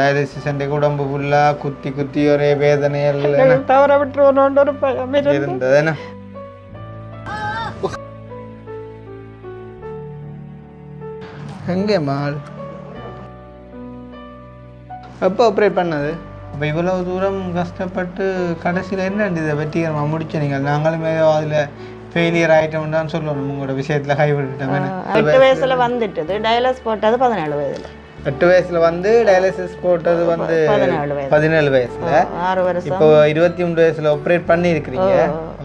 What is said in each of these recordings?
Dialysis உடம்பு ஃபுல்லாக குத்தி குத்தி ஒரே வேதனைகள் தவற விட்டுருவோன்னு ஒரு பயம் இருந்தது. என்ன எங்கே மால் எப்போ ஆப்ரேட் பண்ணது? இப்போ இவ்வளவு தூரம் கஷ்டப்பட்டு கடைசியில் என்ன இதை வெற்றிகரமாக முடிச்ச நீங்கள்? நாங்களும் அதில் ஃபெயிலியர் ஆகிட்டோம் தான் சொல்லணும். உங்களோட விஷயத்தில் கைவிட்டுட்டோம். 8 வயசுல வந்துட்டு டயாலிசிஸ் போட்டது 17 வயதுல. 8 வயசுல வந்து டயாலிசிஸ் போட்டது வந்து 17 வயசுல. 6 வருஷம். இப்போ 23 வயசுல ஆப்ரேட் பண்ணியிருக்கிறீங்க.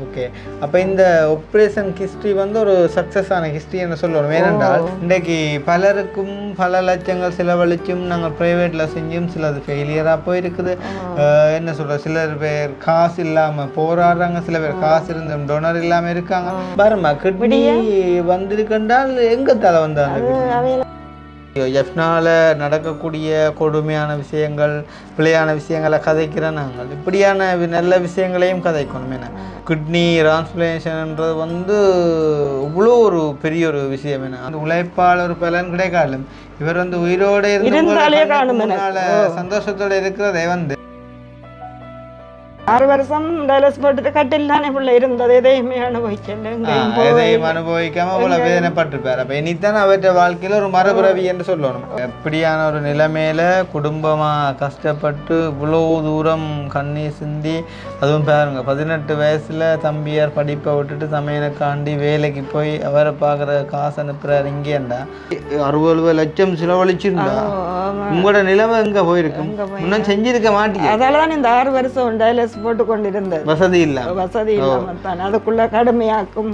ஓகே, அப்போ இந்த ஆப்ரேஷன் ஹிஸ்ட்ரி வந்து ஒரு சக்ஸஸான ஹிஸ்ட்ரி என்று சொல்லணும். ஏனென்றால் இன்றைக்கு பலருக்கும் பல லட்சங்கள் செலவழிச்சும் நாங்கள் ப்ரைவேட்டில் செஞ்சும் சிலது ஃபெயிலியராக போயிருக்குது. என்ன சொல்கிற, சிலர் பேர் காசு இல்லாமல் போராடுறாங்க, சில பேர் காசு இருந்தும் டொனர் இல்லாமல் இருக்காங்க. பாருமா, கிட்னி வந்திருக்கின்றால் எங்கே தலை வந்தாங்க? எஃப்னால நடக்கக்கூடிய கொடுமையான விஷயங்கள், பிழையான விஷயங்களை கதைக்கிற நாங்கள் இப்படியான நல்ல விஷயங்களையும் கதைக்கணும். ஏன்னா கிட்னி டிரான்ஸ்பிளேஷன்ன்றது வந்து இவ்வளோ ஒரு பெரிய ஒரு விஷயம். என்ன அந்த உழைப்பால் ஒரு பலன் கிடைக்காலும் இவர் வந்து உயிரோடு இருந்தால சந்தோஷத்தோட இருக்கிறதே வந்து 6 வருஷம் டயாலிசிஸ் போட்டுட்டு கட்டில் தானே பிள்ளை இருந்தது. எதையுமே அனுபவிக்காம அவ்வளோ வேதனைப்பட்டிருப்பார். அப்போ இனித்தான் அவற்றை வாழ்க்கையில் ஒரு மறுபிறவி என்று சொல்லணும். எப்படியான ஒரு நிலைமையில குடும்பமாக கஷ்டப்பட்டு இவ்வளோ தூரம் கண்ணீர் சிந்தி, அதுவும் பாருங்க 18 வயசுல தம்பியார் படிப்பை விட்டுட்டு சமையலுக்காண்டி வேலைக்கு போய் அவரை பார்க்குற காசு அனுப்புறாரு. இங்கேண்டா 60 லட்சம் செலவழிச்சிருந்தா உங்களோட நிலைமை எங்கே போயிருக்கும்? இன்னும் செஞ்சிருக்க மாட்டீங்க. அதால தான் இந்த 6 வருஷம் டயாலிசிஸ் போட்டு கொண்டிருந்தது. வசதி இல்லாம தான் அதுக்குள்ள கடுமையாக்கும்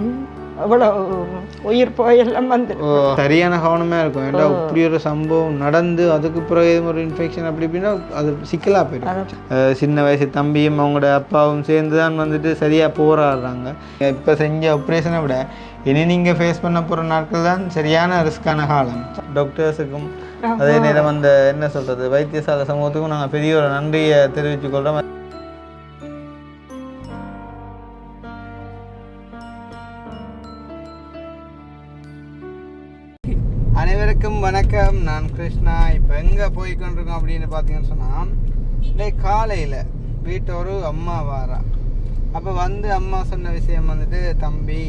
அவ்வளோ உயிர் போயெல்லாம் வந்து சரியான கவனமாக இருக்கும். ஏன்னா இப்படி ஒரு சம்பவம் நடந்து அதுக்கு பிறகு ஒரு இன்ஃபெக்ஷன் அப்படி இப்படின்னா அது சிக்கலாக போயிடும். சின்ன வயசு தம்பியும் அவங்களோட அப்பாவும் சேர்ந்து தான் வந்துட்டு சரியாக போராடுறாங்க. இப்போ செஞ்ச ஆப்ரேஷனை விட இனி நீங்கள் ஃபேஸ் பண்ண போகிற நாட்கள் தான் சரியான ரிஸ்கான காலம். டாக்டர்ஸுக்கும் அதே நேரம் அந்த என்ன சொல்கிறது வைத்தியசாலை சமூகத்துக்கும் நாங்கள் பெரிய ஒரு நன்றியை தெரிவித்துக்கொள்கிறோம். அனைவருக்கும் வணக்கம், நான் கிருஷ்ணா. இப்போ எங்கே போய்கொண்டிருக்கோம் அப்படின்னு பார்த்தீங்கன்னு சொன்னால், இன்னைக்கு காலையில் வீட்டை ஒரு அம்மா வாரா. அப்போ வந்து அம்மா சொன்ன விஷயம் வந்துட்டு, தம்பி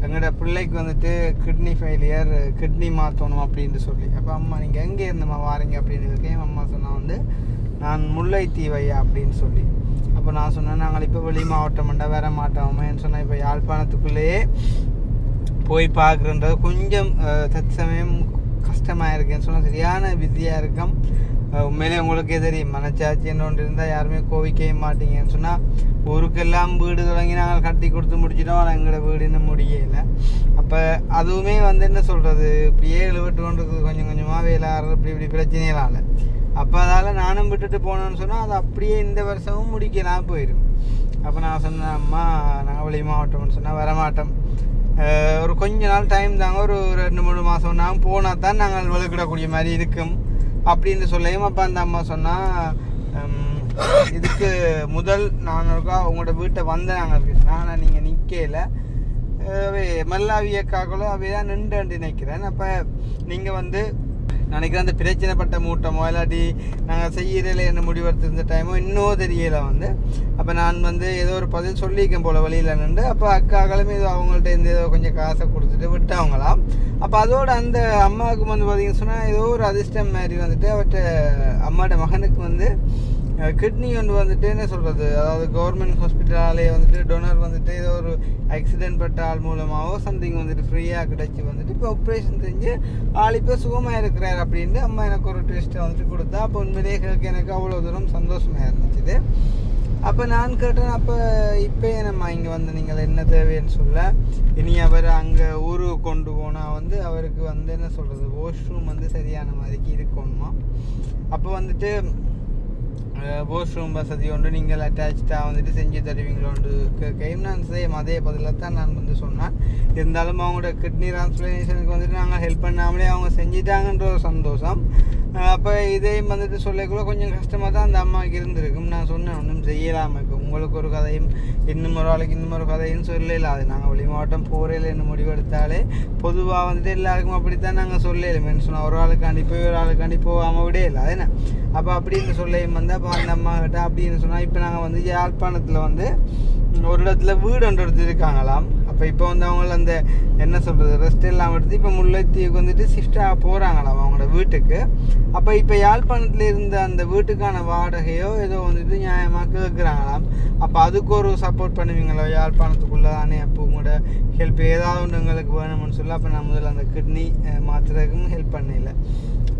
எங்களோட பிள்ளைக்கு வந்துட்டு கிட்னி ஃபெயிலியர், கிட்னி மாற்றணும் அப்படின்னு சொல்லி. அப்போ அம்மா நீங்கள் எங்கே இருந்தம்மா வாரீங்க அப்படின்னு இருக்கேன். அம்மா சொன்னால் வந்து நான் முல்லைத்தீவையா அப்படின்னு சொல்லி. அப்போ நான் சொன்னேன், நாங்கள் இப்போ வெளி மாவட்டம்ண்டா வர மாட்டோமேன்னு சொன்னேன். இப்போ யாழ்ப்பாணத்துக்குள்ளேயே போய் பார்க்குறன்றது கொஞ்சம் தற்சமயம் கஷ்டமாக இருக்குன்னு சொன்னால் சரியான பிஸியாக இருக்கும். உண்மையிலே உங்களுக்கே தெரியும், மனச்சாட்சி என்ன ஒன்று இருந்தால் யாருமே கோவிக்கவே மாட்டீங்கன்னு சொன்னால், ஊருக்கெல்லாம் வீடு தொடங்கி நாங்கள் கட்டி கொடுத்து முடிச்சிட்டோம். ஆனால் எங்களோட வீடு இன்னும் முடியலை. அப்போ அதுவுமே வந்து என்ன சொல்கிறது, இப்படியே இழுவிட்டு கொண்டு இருக்குது கொஞ்சம் கொஞ்சமாக வேலாறு இப்படி பிரச்சனைகளால். அப்போ அதால் நானும் விட்டுட்டு போனோன்னு சொன்னால் அது அப்படியே இந்த வருஷமும் முடிக்கலாம் போயிடும். அப்போ நான் சொன்னேன், அம்மா நாங்கள் வெளி மாவட்டம்னு சொன்னால் வரமாட்டோம், ஒரு கொஞ்ச நாள் டைம் தாங்க, ஒரு 2-3 மாதம் நாங்கள் போனால் தான் நாங்கள் வலுக்கிடக்கூடிய மாதிரி இருக்கும் அப்படின்னு சொல்லியும். அப்போ அந்த அம்மா சொன்னால், இதுக்கு முதல் நான் இருக்கா உங்களோட வீட்டை வந்தேன் நாங்கள் கிருஷ்ணா, ஆனால் நீங்கள் நிற்கல மல்லாவியக்காக்களோ அவை தான் நின்று நினைக்கிறேன். அப்போ நீங்கள் வந்து நினைக்கிறேன் அந்த பிரச்சனைப்பட்ட மூட்டமோ இல்லாட்டி நாங்கள் செய்யறதில்ல என்ன முடிவெடுத்திருந்த டைமோ இன்னும் தெரியலை வந்து. அப்போ நான் வந்து ஏதோ ஒரு பதில் சொல்லியிருக்கேன் போல் வழியில் நின்று. அப்போ அக்காக்களும் ஏதோ அவங்கள்ட்ட இருந்து ஏதோ கொஞ்சம் காசை கொடுத்துட்டு விட்டவங்களாம். அப்போ அதோட அந்த அம்மாவுக்கு வந்து பார்த்தீங்கன்னு சொன்னால் ஏதோ ஒரு அதிர்ஷ்டம் மாதிரி வந்துட்டு அவர்கிட்ட அம்மாவோட மகனுக்கு வந்து கிட்னி ஒன்று வந்துட்டு என்ன சொல்கிறது, அதாவது கவர்மெண்ட் ஹாஸ்பிட்டலாலே வந்துட்டு டொனர் வந்துட்டு ஏதோ ஒரு ஆக்சிடென்ட் பட்ட ஆள் மூலமாகவோ சம்திங் வந்துட்டு ஃப்ரீயாக கிடச்சி வந்துட்டு இப்போ ஆப்ரேஷன் செஞ்சு ஆள் இப்போ சுகமாக இருக்கிறார் அப்படின்ட்டு அம்மா எனக்கு ஒரு டெஸ்ட்டை வந்துட்டு கொடுத்தா. அப்போ உண்மையிலே எனக்கு அவ்வளோ தூரம் சந்தோஷமாக இருந்துச்சு. அப்போ நான் கேட்டேன், அப்போ இப்போ நம்ம இங்கே வந்து நீங்கள் என்ன தேவைன்னு சொல்ல, இனி அவர் அங்கே ஊருக்கு கொண்டு போனால் வந்து அவருக்கு வந்து என்ன சொல்கிறது வாஷ்ரூம் வந்து சரியான மாதிரிக்கு இருக்கணுமா. அப்போ வந்துட்டு வாஷ்ரூம் வசதி ஒன்று நீங்கள் அட்டாச்சாக வந்துட்டு செஞ்சு தருவீங்களோண்டு கேட்கையும் நான் சேம் அதே பதிலில் தான் நான் வந்து சொன்னேன். இருந்தாலும் அவங்களோட கிட்னி டிரான்ஸ்பிளேஷனுக்கு வந்துட்டு நாங்கள் ஹெல்ப் பண்ணாமலே அவங்க செஞ்சிட்டாங்கன்ற ஒரு சந்தோஷம். அப்போ இதையும் வந்துட்டு சொல்லக்குள்ள கொஞ்சம் கஷ்டமாக தான் அந்த அம்மாவுக்கு இருந்திருக்கும். நான் சொன்னேன் ஒன்றும் செய்யலாமல் இருக்கும், உங்களுக்கு ஒரு கதையும் இன்னும் ஒரு ஆளுக்கு இன்னும் ஒரு கதையும் சொல்லல. அது நாங்கள் வெளி மாவட்டம் போகிறேன் என்ன முடிவெடுத்தாலே பொதுவாக வந்துட்டு எல்லாருக்கும் அப்படித்தான் நாங்கள் சொல்லலை. சொன்னால் ஒரு ஆளுக்காண்டி போய் ஒரு ஆளுக்காண்டி போகாமல் விடே இல்லை அது என்ன. அப்போ அப்படின்னு சொல்லையும் வந்து அப்போ அந்த அம்மா கிட்ட அப்படின்னு சொன்னால் இப்போ நாங்கள் வந்து யாழ்ப்பாணத்தில் வந்து ஒரு இடத்துல வீடு ஒன்று எடுத்து இருக்காங்களாம். அப்போ இப்போ வந்து அவங்கள அந்த என்ன சொல்கிறது ரெஸ்ட் எல்லாம் எடுத்து இப்போ முல்லைத்தீவுக்கு வந்துட்டு ஷிஃப்டாக போகிறாங்களாம் அவங்களோட வீட்டுக்கு. அப்போ இப்போ யாழ்ப்பாணத்தில் இருந்த அந்த வீட்டுக்கான வாடகையோ ஏதோ வந்துட்டு நியாயமாக கேட்குறாங்களாம். அப்போ அதுக்கு ஒரு சப்போர்ட் பண்ணுவீங்களோ யாழ்ப்பாணத்துக்குள்ளே தானே, அப்போ உங்களோட ஹெல்ப் ஏதாவது ஒன்று எங்களுக்கு வேணும்னு சொல்லி அப்போ நான் முதல்ல அந்த கிட்னி மாற்றுறதுக்கும் ஹெல்ப் பண்ணல.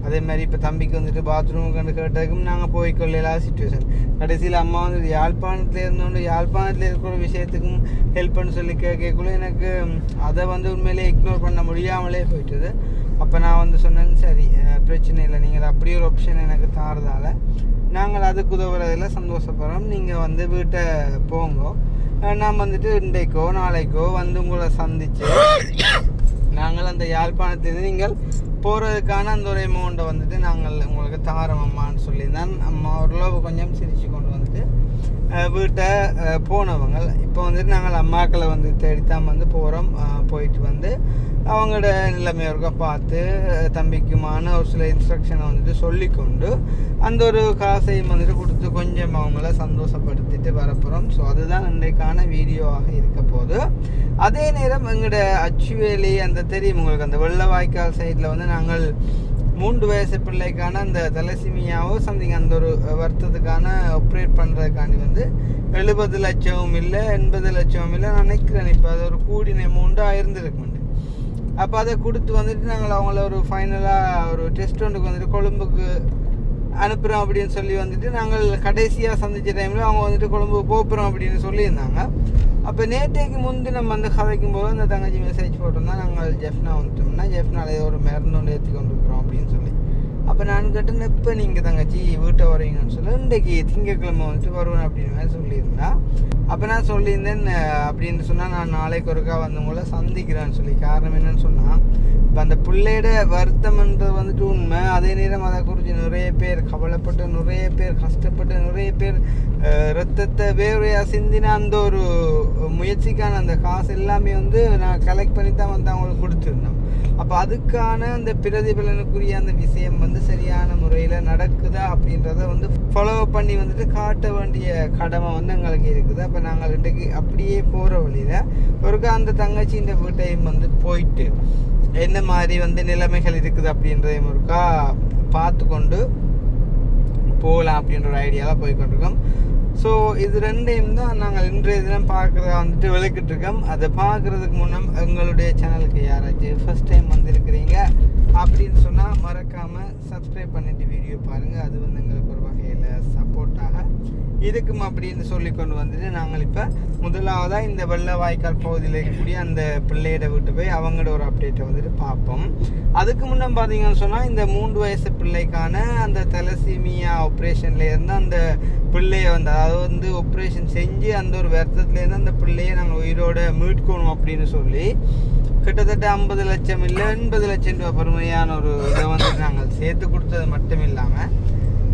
அதே மாதிரி இப்போ தம்பிக்கு வந்துட்டு பாத்ரூமுக்கு வந்து கேட்டதுக்கும் நாங்கள் போய்க்கொள்ளலாத சுச்சுவேஷன். கடைசியில் அம்மா வந்து யாழ்ப்பாணத்தில் இருந்தோண்டு யாழ்ப்பாணத்தில் இருக்கிற விஷயத்துக்கும் ஹெல்ப் பண்ண சொல்லி கேட்கக்குள்ள எனக்கு அதை வந்து உண்மையிலே இக்னோர் பண்ண முடியாமலே போயிட்டுது. அப்போ நான் வந்து சொன்னேன் சரி பிரச்சனை இல்லை, நீங்கள் அப்படி ஒரு ஆப்ஷன் எனக்கு தாரதால் நாங்கள் அதுக்கு உதவுறதில் சந்தோஷப்படுறோம். நீங்கள் வந்து வீட்டை போங்க, நான் வந்துட்டு இன்றைக்கோ நாளைக்கோ வந்து உங்களை சந்தித்து நாங்கள் அந்த யாழ்ப்பாணத்திலிருந்து நீங்கள் போகிறதுக்கான அந்த ஒரு அமௌண்ட்டை வந்துட்டு நாங்கள் உங்களுக்கு தாரோம் அம்மான்னு சொல்லியிருந்தேன். அம்மா ஓரளவு கொஞ்சம் சிரித்து கொண்டு வந்துட்டு வீட்டை போனவங்க. இப்போ வந்துட்டு நாங்கள் அம்மாக்களை வந்து தேடித்தான் வந்து போகிறோம். போயிட்டு வந்து அவங்களோட நிலைமையோருக்கா பார்த்து தம்பிக்குமான ஒரு சில இன்ஸ்ட்ரக்ஷனை வந்துட்டு சொல்லிக்கொண்டு அந்த ஒரு காசையும் வந்துட்டு கொடுத்து கொஞ்சம் அவங்கள சந்தோஷப்படுத்திட்டு வரப்போகிறோம். ஸோ அதுதான் இன்றைக்கான வீடியோவாக இருக்க போது. அதே நேரம் எங்களோட அச்சுவேலி அந்த தெரியும் உங்களுக்கு, அந்த வெள்ளவாய்க்கால் சைடில் வந்து நாங்கள் 3 வயசு பிள்ளைக்கான அந்த தலசிமியாவோ சம்திங் அந்த ஒரு வருத்தத்துக்கான ஆப்ரேட் பண்ணுறதுக்காண்டி வந்து 70 லட்சமும் இல்லை 80 லட்சமும் இல்லை நினைக்கிறேன். இப்போ அது ஒரு கூடின அமௌண்ட்டாக இருந்திருக்கு. அப்போ அதை கொடுத்து வந்துட்டு நாங்கள் அவங்கள ஒரு ஃபைனலாக ஒரு டெஸ்ட் ஒன்றுக்கு வந்துட்டு கொழும்புக்கு அனுப்புகிறோம் அப்படின்னு சொல்லி வந்துட்டு நாங்கள் கடைசியாக சந்தித்த டைமில் அவங்க வந்துட்டு கொழும்புக்கு போகிறோம் அப்படின்னு சொல்லியிருந்தாங்க. அப்போ நேற்றைக்கு நம்ம அந்த கதைக்கும் போது அந்த தங்கச்சி மெசேஜ் போட்டிருந்தா நாங்கள் ஜெஃப்னா வந்துட்டோம்னா ஜெஃப்னால ஏதோ ஒரு மருந்து ஒன்று ஏற்றி கொண்டு இருக்கிறோம் அப்படின்னு சொல்லி. அப்போ நான் கேட்டேன் எப்போ நீங்கள் தங்கச்சி வீட்டை வரீங்கன்னு சொல்லி இன்றைக்கி திங்கக்கிழமை வந்துட்டு வருவேன் அப்படின்னு மாதிரி சொல்லியிருந்தா. அப்போ நான் சொல்லியிருந்தேன் அப்படின்னு சொன்னால் நான் நாளைக்கு ஒருக்கா வந்து உங்களை சந்திக்கிறேன்னு சொல்லி. காரணம் என்னன்னு சொன்னால் இப்போ அந்த பிள்ளையோட வருத்தம்ன்றது வந்துட்டு உண்மை. அதே நேரம் அதை குறித்து நிறைய பேர் கவலைப்பட்டு நிறைய பேர் கஷ்டப்பட்டு நிறைய பேர் ரத்தத்தை வேறையாக சிந்தின அந்த ஒரு முயற்சிக்கான அந்த காசு எல்லாமே வந்து நான் கலெக்ட் பண்ணி தான் வந்து அவங்களுக்கு கொடுத்துருந்தோம். அப்போ அதுக்கான அந்த பிரதிபலனுக்குரிய அந்த விஷயம் வந்து சரியான முறையில் நடக்குதா அப்படின்றத வந்து ஃபாலோ பண்ணி வந்துட்டு காட்ட வேண்டிய கடமை வந்து எங்களுக்கு இருக்குது. அப்போ நாங்கள் இன்றைக்கு அப்படியே போகிற வழியில் ஒருக்கா அந்த தங்கச்சி இந்த வீட்டையும் வந்து போயிட்டு என்ன மாதிரி வந்து நிலைமைகள் இருக்குது அப்படின்றதையும் ஒருக்கா பார்த்து கொண்டு போகலாம் அப்படின்ற ஒரு ஐடியாவில் போய்கொண்டிருக்கோம். ஸோ இது ரெண்டையும் தான் நாங்கள் இன்றைய தினம் பார்க்குறத வந்துட்டு விளக்கிட்டு இருக்கோம். அதை பார்க்குறதுக்கு முன்னம் எங்களுடைய சேனலுக்கு யாராச்சும் ஃபர்ஸ்ட் டைம் வந்திருக்கிறீங்க அப்படின்னு சொன்னால் மறக்காமல் சப்ஸ்கிரைப் பண்ணிட்டு வீடியோ பாருங்கள். அது வந்து எங்களுக்கு ஒரு வகையில் சப்போர்ட்டாக இருக்கும் அப்படின்னு சொல்லி கொண்டு வந்துட்டு நாங்கள் இப்போ முதலாவதாக இந்த வெள்ளவாய்க்கால் பகுதியில் இருக்கக்கூடிய அந்த பிள்ளையிட விட்டு போய் அவங்களோட ஒரு அப்டேட்டை வந்துட்டு பார்ப்போம். அதுக்கு முன்னே பார்த்தீங்கன்னு சொன்னால் இந்த 3 வயசு பிள்ளைக்கான அந்த தலசீமியா ஆப்ரேஷனில் இருந்து அந்த பிள்ளையை வந்து அதாவது வந்து ஆப்ரேஷன் செஞ்சு அந்த ஒரு வருத்தத்துலேருந்து அந்த பிள்ளையை நாங்கள் உயிரோட மீட்கணும் அப்படின்னு சொல்லி கிட்டத்தட்ட 50 லட்சம் இல்லை 80 லட்சம் ரூபா பெருமையான ஒரு இதை வந்துட்டு நாங்கள் சேர்த்து கொடுத்தது மட்டும் இல்லாமல்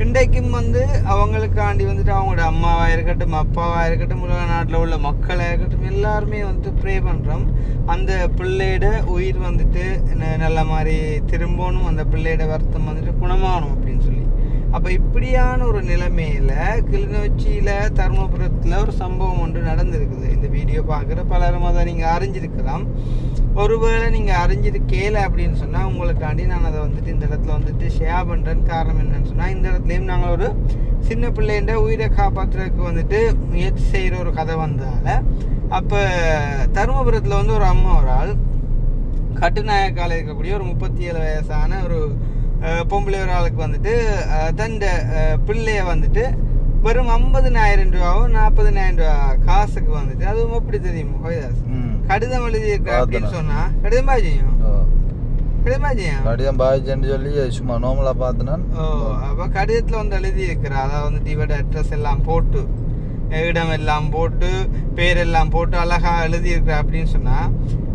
இன்றைக்கும் வந்து அவங்களுக்காண்டி வந்துட்டு அவங்களோட அம்மாவாக இருக்கட்டும் அப்பாவாக இருக்கட்டும் உலக நாட்டில் உள்ள மக்களாக இருக்கட்டும் எல்லாருமே வந்துட்டு ப்ரே பண்ணுறோம். அந்த பிள்ளையோட உயிர் வந்துட்டு நல்ல மாதிரி திரும்பணும், அந்த பிள்ளையோட வருத்தம் வந்துட்டு குணமாகணும் அப்படின்னு சொல்லி. அப்போ இப்படியான ஒரு நிலைமையில் கிளிநொச்சியில் தருமபுரத்தில் ஒரு சம்பவம் ஒன்று நடந்திருக்குது. இந்த வீடியோ பார்க்குற பலரும் அதை நீங்கள் அறிஞ்சிருக்கலாம். ஒருவேளை நீங்கள் அறிஞ்சிருக்கேல அப்படின்னு சொன்னால் உங்களுக்காண்டி நான் அதை வந்துட்டு இந்த இடத்துல வந்துட்டு ஷேர் பண்ணுறேன்னு காரணம் என்னன்னு சொன்னால் இந்த இடத்துலையும் நாங்கள் ஒரு சின்ன பிள்ளைன்ற உயிரை காப்பாற்றுறதுக்கு வந்துட்டு முயற்சி செய்கிற ஒரு கதை வந்ததால் அப்போ தருமபுரத்தில் வந்து ஒரு அம்மா ஒரு ஆள் கட்டுநாயக்கால இருக்கக்கூடிய ஒரு 37 வயசான ஒரு பொம்பளை ஒரு ஆளுக்கு வந்துட்டு தண்ட பிள்ளைய வந்துட்டு வெறும் 50,000 ரூபாவோ 40,000 ரூபா காசுக்கு வந்துட்டு அதுவும் எப்படி தெரியுமா ஹோய்தாஸ் கடிதம் எழுதியிருக்க அப்படின்னு சொன்னா கடிதம் பாய்ச்சியும் சொல்லி சும்மா நோமலா பார்த்தேன். அப்போ கடிதத்தில் வந்து எழுதியிருக்கிறா, அதாவது வந்துட்டு இவட அட்ரஸ் எல்லாம் போட்டு இடம் எல்லாம் போட்டு பேரெல்லாம் போட்டு அழகா எழுதியிருக்கிறா அப்படின்னு சொன்னா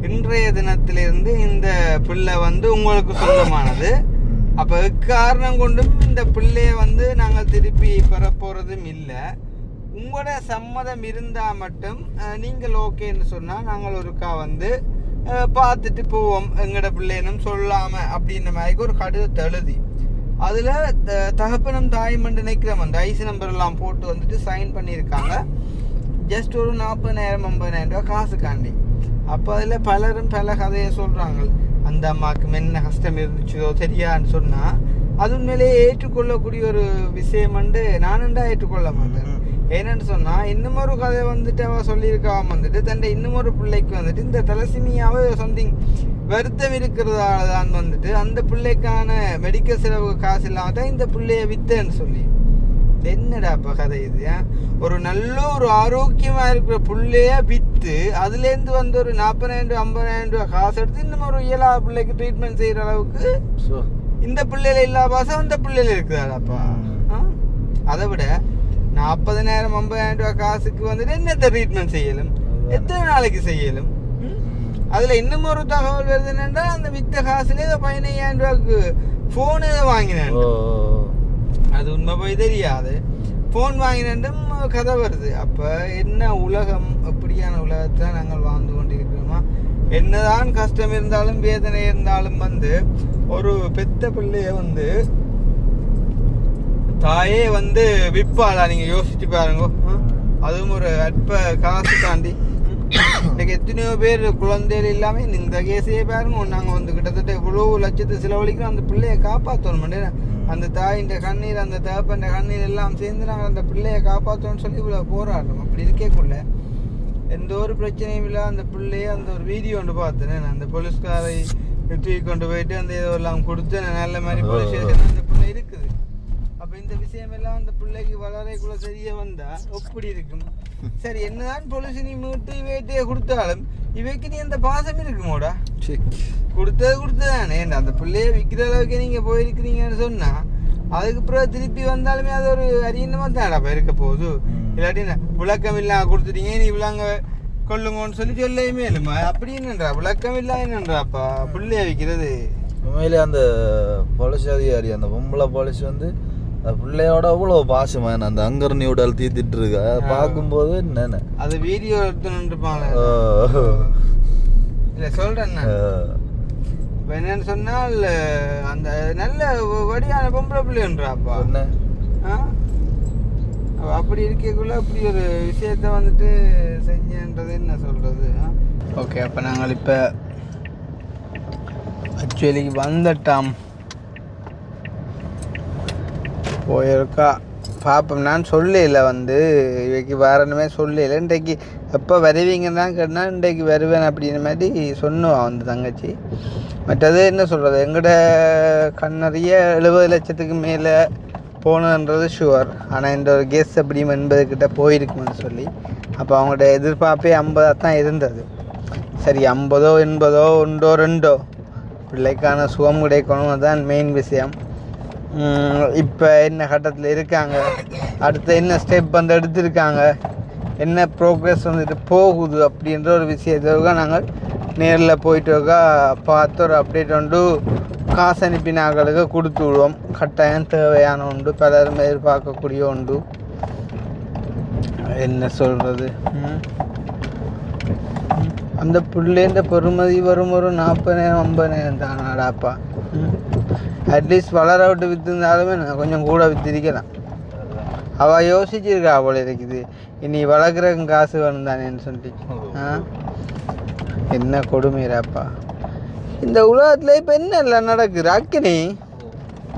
இன்றைய தினத்திலிருந்து இந்த பிள்ளை வந்து உங்களுக்கு சொந்தமானது, அப்போ காரணம் கொண்டும் இந்த பிள்ளைய வந்து நாங்கள் திருப்பி பெற போகிறதும் இல்லை. உங்களோட சம்மதம் இருந்தால் மட்டும் நீங்கள் ஓகேன்னு சொன்னால் நாங்கள் ஒருக்கா வந்து பார்த்துட்டு போவோம், எங்களோட பிள்ளைனும் சொல்லாமல் அப்படின்ற மாதிரி ஒரு கடிதத்தை எழுதி அதில் தகப்பனும் தாயும் நினைக்கிறோம் அந்த ஐசி நம்பர் எல்லாம் போட்டு வந்துட்டு சைன் பண்ணியிருக்காங்க. ஜஸ்ட் ஒரு 40,000-50,000 ரூபா காசுக்காண்டி. அப்போ அதில் பலரும் பல கதையை சொல்கிறாங்க. அந்த அம்மாவுக்கு என்ன கஷ்டம் இருந்துச்சோ தெரியான்னு சொன்னால் அது உண்மையிலேயே ஏற்றுக்கொள்ளக்கூடிய ஒரு விஷயம் நானுண்டா ஏற்றுக்கொள்ள மாட்டேன். ஏன்னு சொன்னால் இன்னும் ஒரு கதை வந்துட்டு அவள் சொல்லியிருக்காம வந்துட்டு தன்னை இன்னும் ஒரு பிள்ளைக்கு வந்துட்டு இந்த தலசிமியாவே சம்திங் வருத்தம் இருக்கிறதால தான் வந்துட்டு அந்த பிள்ளைக்கான மெடிக்கல் செலவு காசு இல்லாமல் தான் இந்த பிள்ளைய வித்தேன்னு சொல்லி. என்னடா இப்போ கதை இது? ஒரு நல்ல ஒரு ஆரோக்கியமாக இருக்கிற பிள்ளைய விற்று அதுலேருந்து வந்து ஒரு 40,000-50,000 ரூபா காசு எடுத்து இன்னும் ஒரு இயலாத பிள்ளைக்கு ட்ரீட்மெண்ட் செய்கிற அளவுக்கு இந்த பிள்ளையில இல்லாத பாசம் அந்த பிள்ளையில இருக்குதாடாப்பா. அதை விட 40,000-50,000 ரூபா காசுக்கு வந்துட்டு என்னத்தை ட்ரீட்மெண்ட் செய்யலும், எத்தனை நாளைக்கு செய்யலும்? அதில் இன்னும் ஒரு தகவல் வருது என்னென்னா அந்த வித்த காசுலேயே 15,000 ரூபாய்க்கு ஃபோனு வாங்கினேன். அது உண்மை போய் தெரியாது. ஃபோன் வாங்கினும் கதை வருது. அப்போ என்ன உலகம், எப்படியான உலகத்தில் நாங்கள் வாழ்ந்து கொண்டிருக்கிறோமா? என்னதான் கஷ்டம் இருந்தாலும் வேதனை இருந்தாலும் வந்து ஒரு பெத்த பிள்ளைய வந்து தாயே வந்து விற்பாளா? நீங்கள் யோசிச்சு பாருங்க. அதுவும் ஒரு அற்ப காசு தாண்டி இன்றைக்கு எத்தனையோ பேர் குழந்தைகள் இல்லாமல் இந்த கேஸையே பாருங்க. நாங்கள் வந்து கிட்டத்தட்ட இவ்வளோ லட்சத்தை செலவழிக்கிறோம் அந்த பிள்ளையை காப்பாற்றணும். அந்த தாயின் கண்ணீர் அந்த தகப்பன் கண்ணீர் எல்லாம் சேர்ந்து நாங்கள் அந்த பிள்ளையை காப்பாற்றணும்னு சொல்லி இவ்வளோ போராடுறோம். அப்படி இருக்கேக்குள்ள எந்த ஒரு பிரச்சனையும் இல்லை. அந்த பிள்ளையை அந்த ஒரு வீடியோ ஒன்று பார்த்தேன். அந்த போலீஸ்காரை தூக்கி கொண்டு போயிட்டு அந்த இதோ எல்லாம் கொடுத்து நல்ல மாதிரி போலீஸ் ஸ்டேஷன் அந்த பிள்ளை இருக்குது. அப்போ இந்த விஷயமெல்லாம் அந்த பிள்ளைக்கு வளரைக்குள்ள தெரிய வந்தால் எப்படி இருக்கும்? சரி, என்னதான் போலீஸ் நீ மீட்டு இவையிட்டே கொடுத்தாலும் இவைக்கு நீ அந்த பாசம் இருக்குமோடா? கொடுத்ததானே. அந்த பிள்ளைய விற்கிற அளவுக்கு நீங்கள் போயிருக்கிறீங்கன்னு சொன்னால் அதுக்கு பிறகு திருப்பி வந்தாலுமே அது ஒரு அரியணமாக தான்டாப்பா இருக்க போகுது. இல்லாட்டி விளக்கம் இல்லாம கொடுத்துட்டீங்க நீ விளங்க கொள்ளுங்கன்னு சொல்லவே இல்லைம்மா. அப்படின்னுன்றா விளக்கம் இல்லா என்னன்றாப்பா பிள்ளைய விற்கிறது. உண்மையிலே அந்த போலீஸ் அதிகாரி அந்த பொம்பளை போலீஸ் வந்து அந்த பிள்ளையோட அவ்வளோ பாசமா அந்த அங்கர்னி உடல் தீத்திட்டு இருக்க பார்க்கும்போது என்னென்ன அது வீடியோ எடுத்துருப்பாங்க. இல்லை சொல்கிறேன் இப்போ என்னன்னு சொன்னால் அந்த நல்ல வடியான பொம்பளை பிள்ளைன்றாப்பா. அப்படி இருக்கக்குள்ள அப்படி ஒரு விஷயத்த வந்துட்டு செஞ்சன்றது என்ன சொல்கிறது? ஓகே, அப்போ நாங்கள் இப்போ ஆக்சுவலி வந்துட்டோம் போயிருக்கா பார்ப்போம். நான் சொல்லல வந்து இவைக்கு வரணுமே சொல்லல. இன்றைக்கு எப்போ வருவீங்கன்னு தான் கேட்டால் இன்றைக்கு வருவேன் அப்படின்ற மாதிரி சொன்னுவான் வந்து தங்கச்சி. மற்றது என்ன சொல்கிறது, எங்கள்ட கண்ணறிய 70 லட்சத்துக்கு மேலே போகணுன்றது ஷுவர். ஆனால் இந்த ஒரு கெஸ் அப்படி 80 கிட்ட போயிருக்குமென்னு சொல்லி அப்போ அவங்களோட எதிர்பார்ப்பே 50 தான் இருந்தது. சரி, 50 80 1 2 பிள்ளைக்கான சுகம் கிடைக்கணும், அதுதான் மெயின் விஷயம். இப்போ என்ன கட்டத்தில் இருக்காங்க, அடுத்த என்ன ஸ்டெப் வந்து எடுத்திருக்காங்க, என்ன ப்ரோக்ரஸ் வந்துட்டு போகுது அப்படின்ற ஒரு விஷயத்தோட நாங்கள் நேரில் போயிட்டு பார்த்து ஒரு அப்டேட் உண்டு காசு அனுப்பினாங்களுக்கு கொடுத்து விடுவோம். கட்டாயம் தேவையான உண்டு, பலரும் எதிர்பார்க்கக்கூடிய உண்டு. என்ன சொல்கிறது, அந்த பிள்ளைன்ற பெருமதி வரும் ஒரு 40,000 50,000 தானாடாப்பா. அட்லீஸ்ட் வளர விட்டு விற்றுருந்தாலுமே நான் கொஞ்சம் கூட விற்றுருக்கலாம். அவள் யோசிச்சிருக்கா போல இருக்குது, இனி வளர்க்குறக்கு காசு வேணும் தானேன்னு சொல்லி. என்ன கொடுமையாப்பா இந்த உலகத்தில். இப்போ என்ன இல்லை நடக்குது அக்கினி?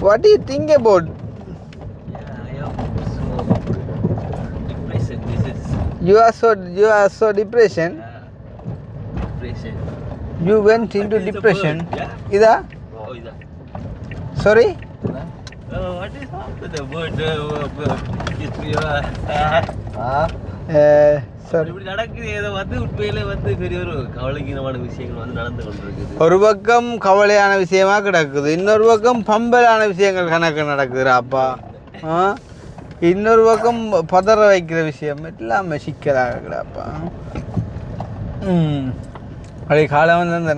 What you think about? You are so depression. You went into depression. Ida? Oh, Ida. Sorry? What is happened? The word it's sorry. இப்படி நடக்குது. ஏதோ வந்து உண்மையிலே வந்து பெரிய ஒரு கவலைக்கிரமான விஷயங்கள் வந்து நடந்து கொண்டிருக்குது. ஒரு பக்கம் கவலையான விஷயமா கிடக்குது, இன்னொரு பக்கம் பம்பலான விஷயங்கள் கணக்கு நடக்குதுடாப்பா. இன்னொரு பக்கம் பதற வைக்கிற விஷயம் எல்லாமே சிக்கலாகடாப்பா. அப்படியே காலை வந்து அந்த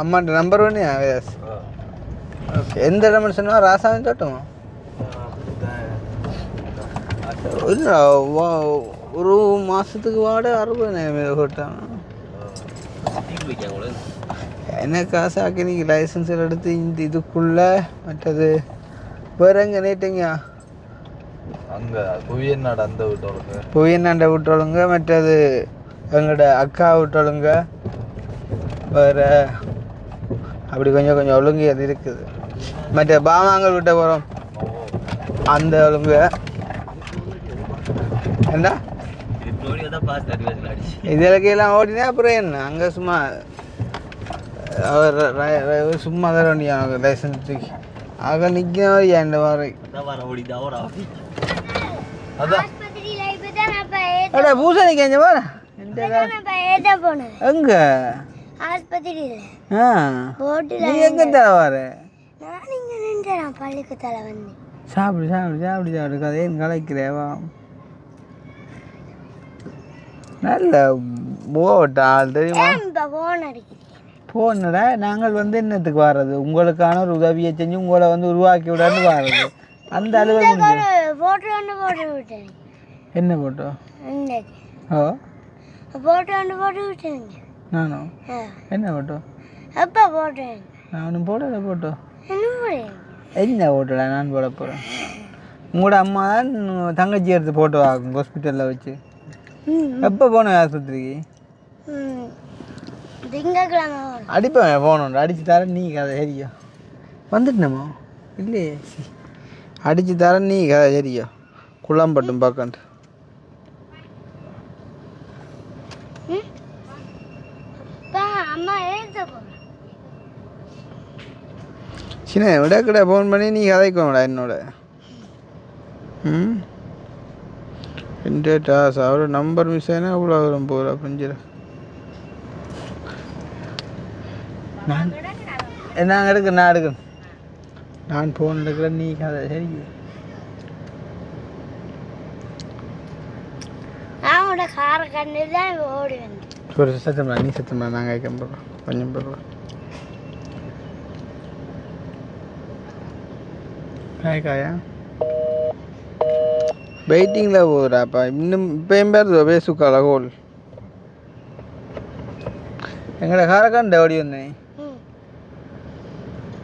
அம்மாட்ட நம்பர் ஒன்று ஓகே எந்த இடம்னு சொன்னா ராசாவின் தோட்டமா இல்லை ஒரு மாதத்துக்கு வாட 60,000 போட்டாங்க என்ன காசு ஆக்கி நீங்கள் லைசன்ஸ் எடுத்து இந்த இதுக்குள்ளே மற்றது வேறு எங்கே நேட்டுங்க அங்கே புவியன்னாடு அந்த விட்டோளுங்க புவியன்னாண்ட விட்டோளுங்க மற்றது எங்களோட அக்கா விட்டோளுங்க வேறு அப்படி கொஞ்சம் கொஞ்சம் ஒழுங்கு அது இருக்குது மற்ற பாமாங்கல் விட்ட போகிறோம் அந்த ஒழுங்கு என்ன இதெல்லாம் ஓடினா அப்புறம் என்ன அங்கே சும்மா அவர் சும்மா தான் வண்டியா லைசன்ஸ் தூக்கி ஆக நிற்கும் என் வரை அதான் பூசணிக்கு எங்க போற எங்க நீ எங்க தர வர சாப்பிடு சாப்பிடு சாப்பிடு சாப்பிடு கதையும் கலைக்கிறேவா நல்ல போட்ட ஆள் தெரியுமா போனடா நாங்கள் வந்து என்னத்துக்கு வர்றது உங்களுக்கான ஒரு உதவியை செஞ்சு உங்களை வந்து உருவாக்கி விடான்னு வர்றது அந்த அலுவலகம் என்ன போட்டோ ஓ நானும் என்ன போட்டோ நானும் போடல போட்டோ என்ன போட்டடா நான் போட போகிறேன் உங்களோட அம்மா தான் தங்கச்சி எடுத்து போட்டோ ஆகும் ஹாஸ்பிட்டலில் வச்சு எப்போ போனோம் ஆஸ்பத்திரிக்கு அடிப்பேன் போகணும் அடிச்சு தர நீ கதை சரியா வந்துட்டேனம்மா இல்லையே அடிச்சு தர நீ கதை சரியா குழம்பட்டும் பார்க்கண்டு சின்ன விடக்கிட்ட ஃபோன் பண்ணி நீ கதைக்கோடா என்னோட டாஸ் அவரோட நம்பர் மிஸ் ஆயினா அவ்வளோ வரும் போகிறா பஞ்சில் நான் எடுக்கிறேன் நான் ஃபோன் எடுக்கிறேன் நீ கதை சரி ஒரு சத்தம்டா நீ சத்தம்டா நாங்கள் ஐக்கம் போடுறோம் கொஞ்சம் போடுறோம் காயா வெயிட்டிங்கில் போகுறாப்பா இன்னும் இப்போ என் பேர் பேசுக்கால ஹோல் எங்கட காரக்காண்ட ஓடி வந்தேன்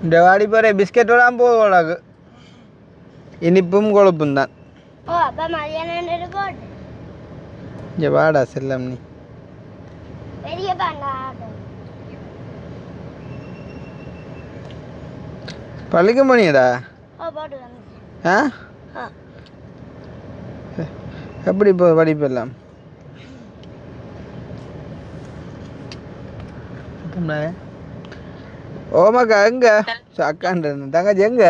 இந்த வாடி போகிற பிஸ்கெட்டோடாம் போகலாக்கு இனிப்பும் கொழுப்பும் தான் இங்கே வாடா செல்லம் நீ பள்ளிக்கு போனியடா ஆ எப்படி இப்போ படிப்பெல்லாம் ஓமாக்கா எங்க அக்காண்ட தங்கச்சி எங்க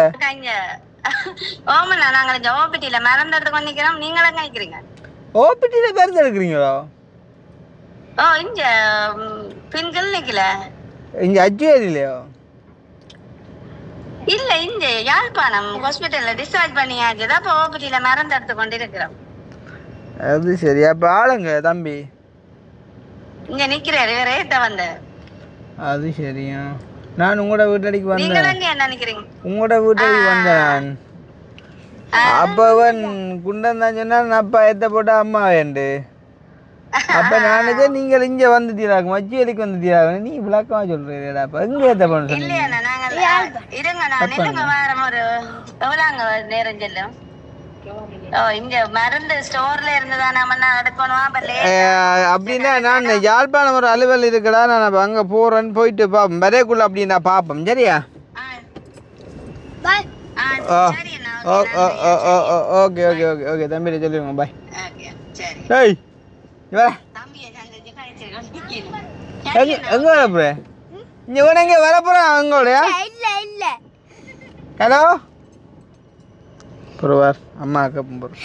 ஓமண்ணா நாங்க இந்த ஓபிடில மறந்துட்டு கொண்டிக்கிறோம் நீங்க எங்க நிக்கிறீங்க ஓபிடில பேருந்து எடுக்கிறீங்களோ ஓ இங்க பெண்கள் நிக்கல இங்க அஜ்வேரிலையோ இல்ல இங்க யாழ்ப்பாணம் ஹாஸ்பிட்டல்ல டிஸ்சார்ஜ் பண்ணியாச்சு அப்ப ஓபிடில மறந்து எடுத்து கொண்டிருக்கிறோம் அது சரி அப்ப ஆளுங்க தம்பி இங்க நிக்கிறாரு வேற ஏத்த வந்த அது சரியா நான் உங்களோட வீட்டடிக்கு வந்தேன் நீங்க என்ன நினைக்கிறீங்க உங்களோட வீட்டடிக்கு வந்தேன் அப்பவன் குண்டன் தான் சொன்னா நான் அப்பா ஏத்த போட்ட அம்மா வேண்டு அப்ப நான் நினைச்சேன் நீங்கள் இங்க வந்துட்டீராங்க மச்சியலிக்கு வந்துட்டீராங்க நீ விளக்கமா சொல்றீடா அப்ப எங்க ஏத்த பண்ண இல்லையா நாங்க இருங்க நான் நில்லுங்க வாரம் ஒரு எவ்வளோங்க நேரம் செல்லும் இங்க மருந்து ஸ்டோர்ல இருந்ததா நம்ம எடுக்கணும் அப்படின்னா நான் யாழ்ப்பாணம் ஒரு அலுவல் இருக்குடா நான் அங்க போறேன்னு போயிட்டு பாப்போம் வரைக்குள்ள அப்படின்னா பாப்போம் சரியா ஓகே ஓகே ஓகே ஓகே தம்பி சொல்லிடுங்க பாய் ஏய் எங்க வரப்போ இங்க எங்க வரப்போறேன் அவங்களோடயா ஹலோ புறவார் அம்மா அக்கா போகிறோம்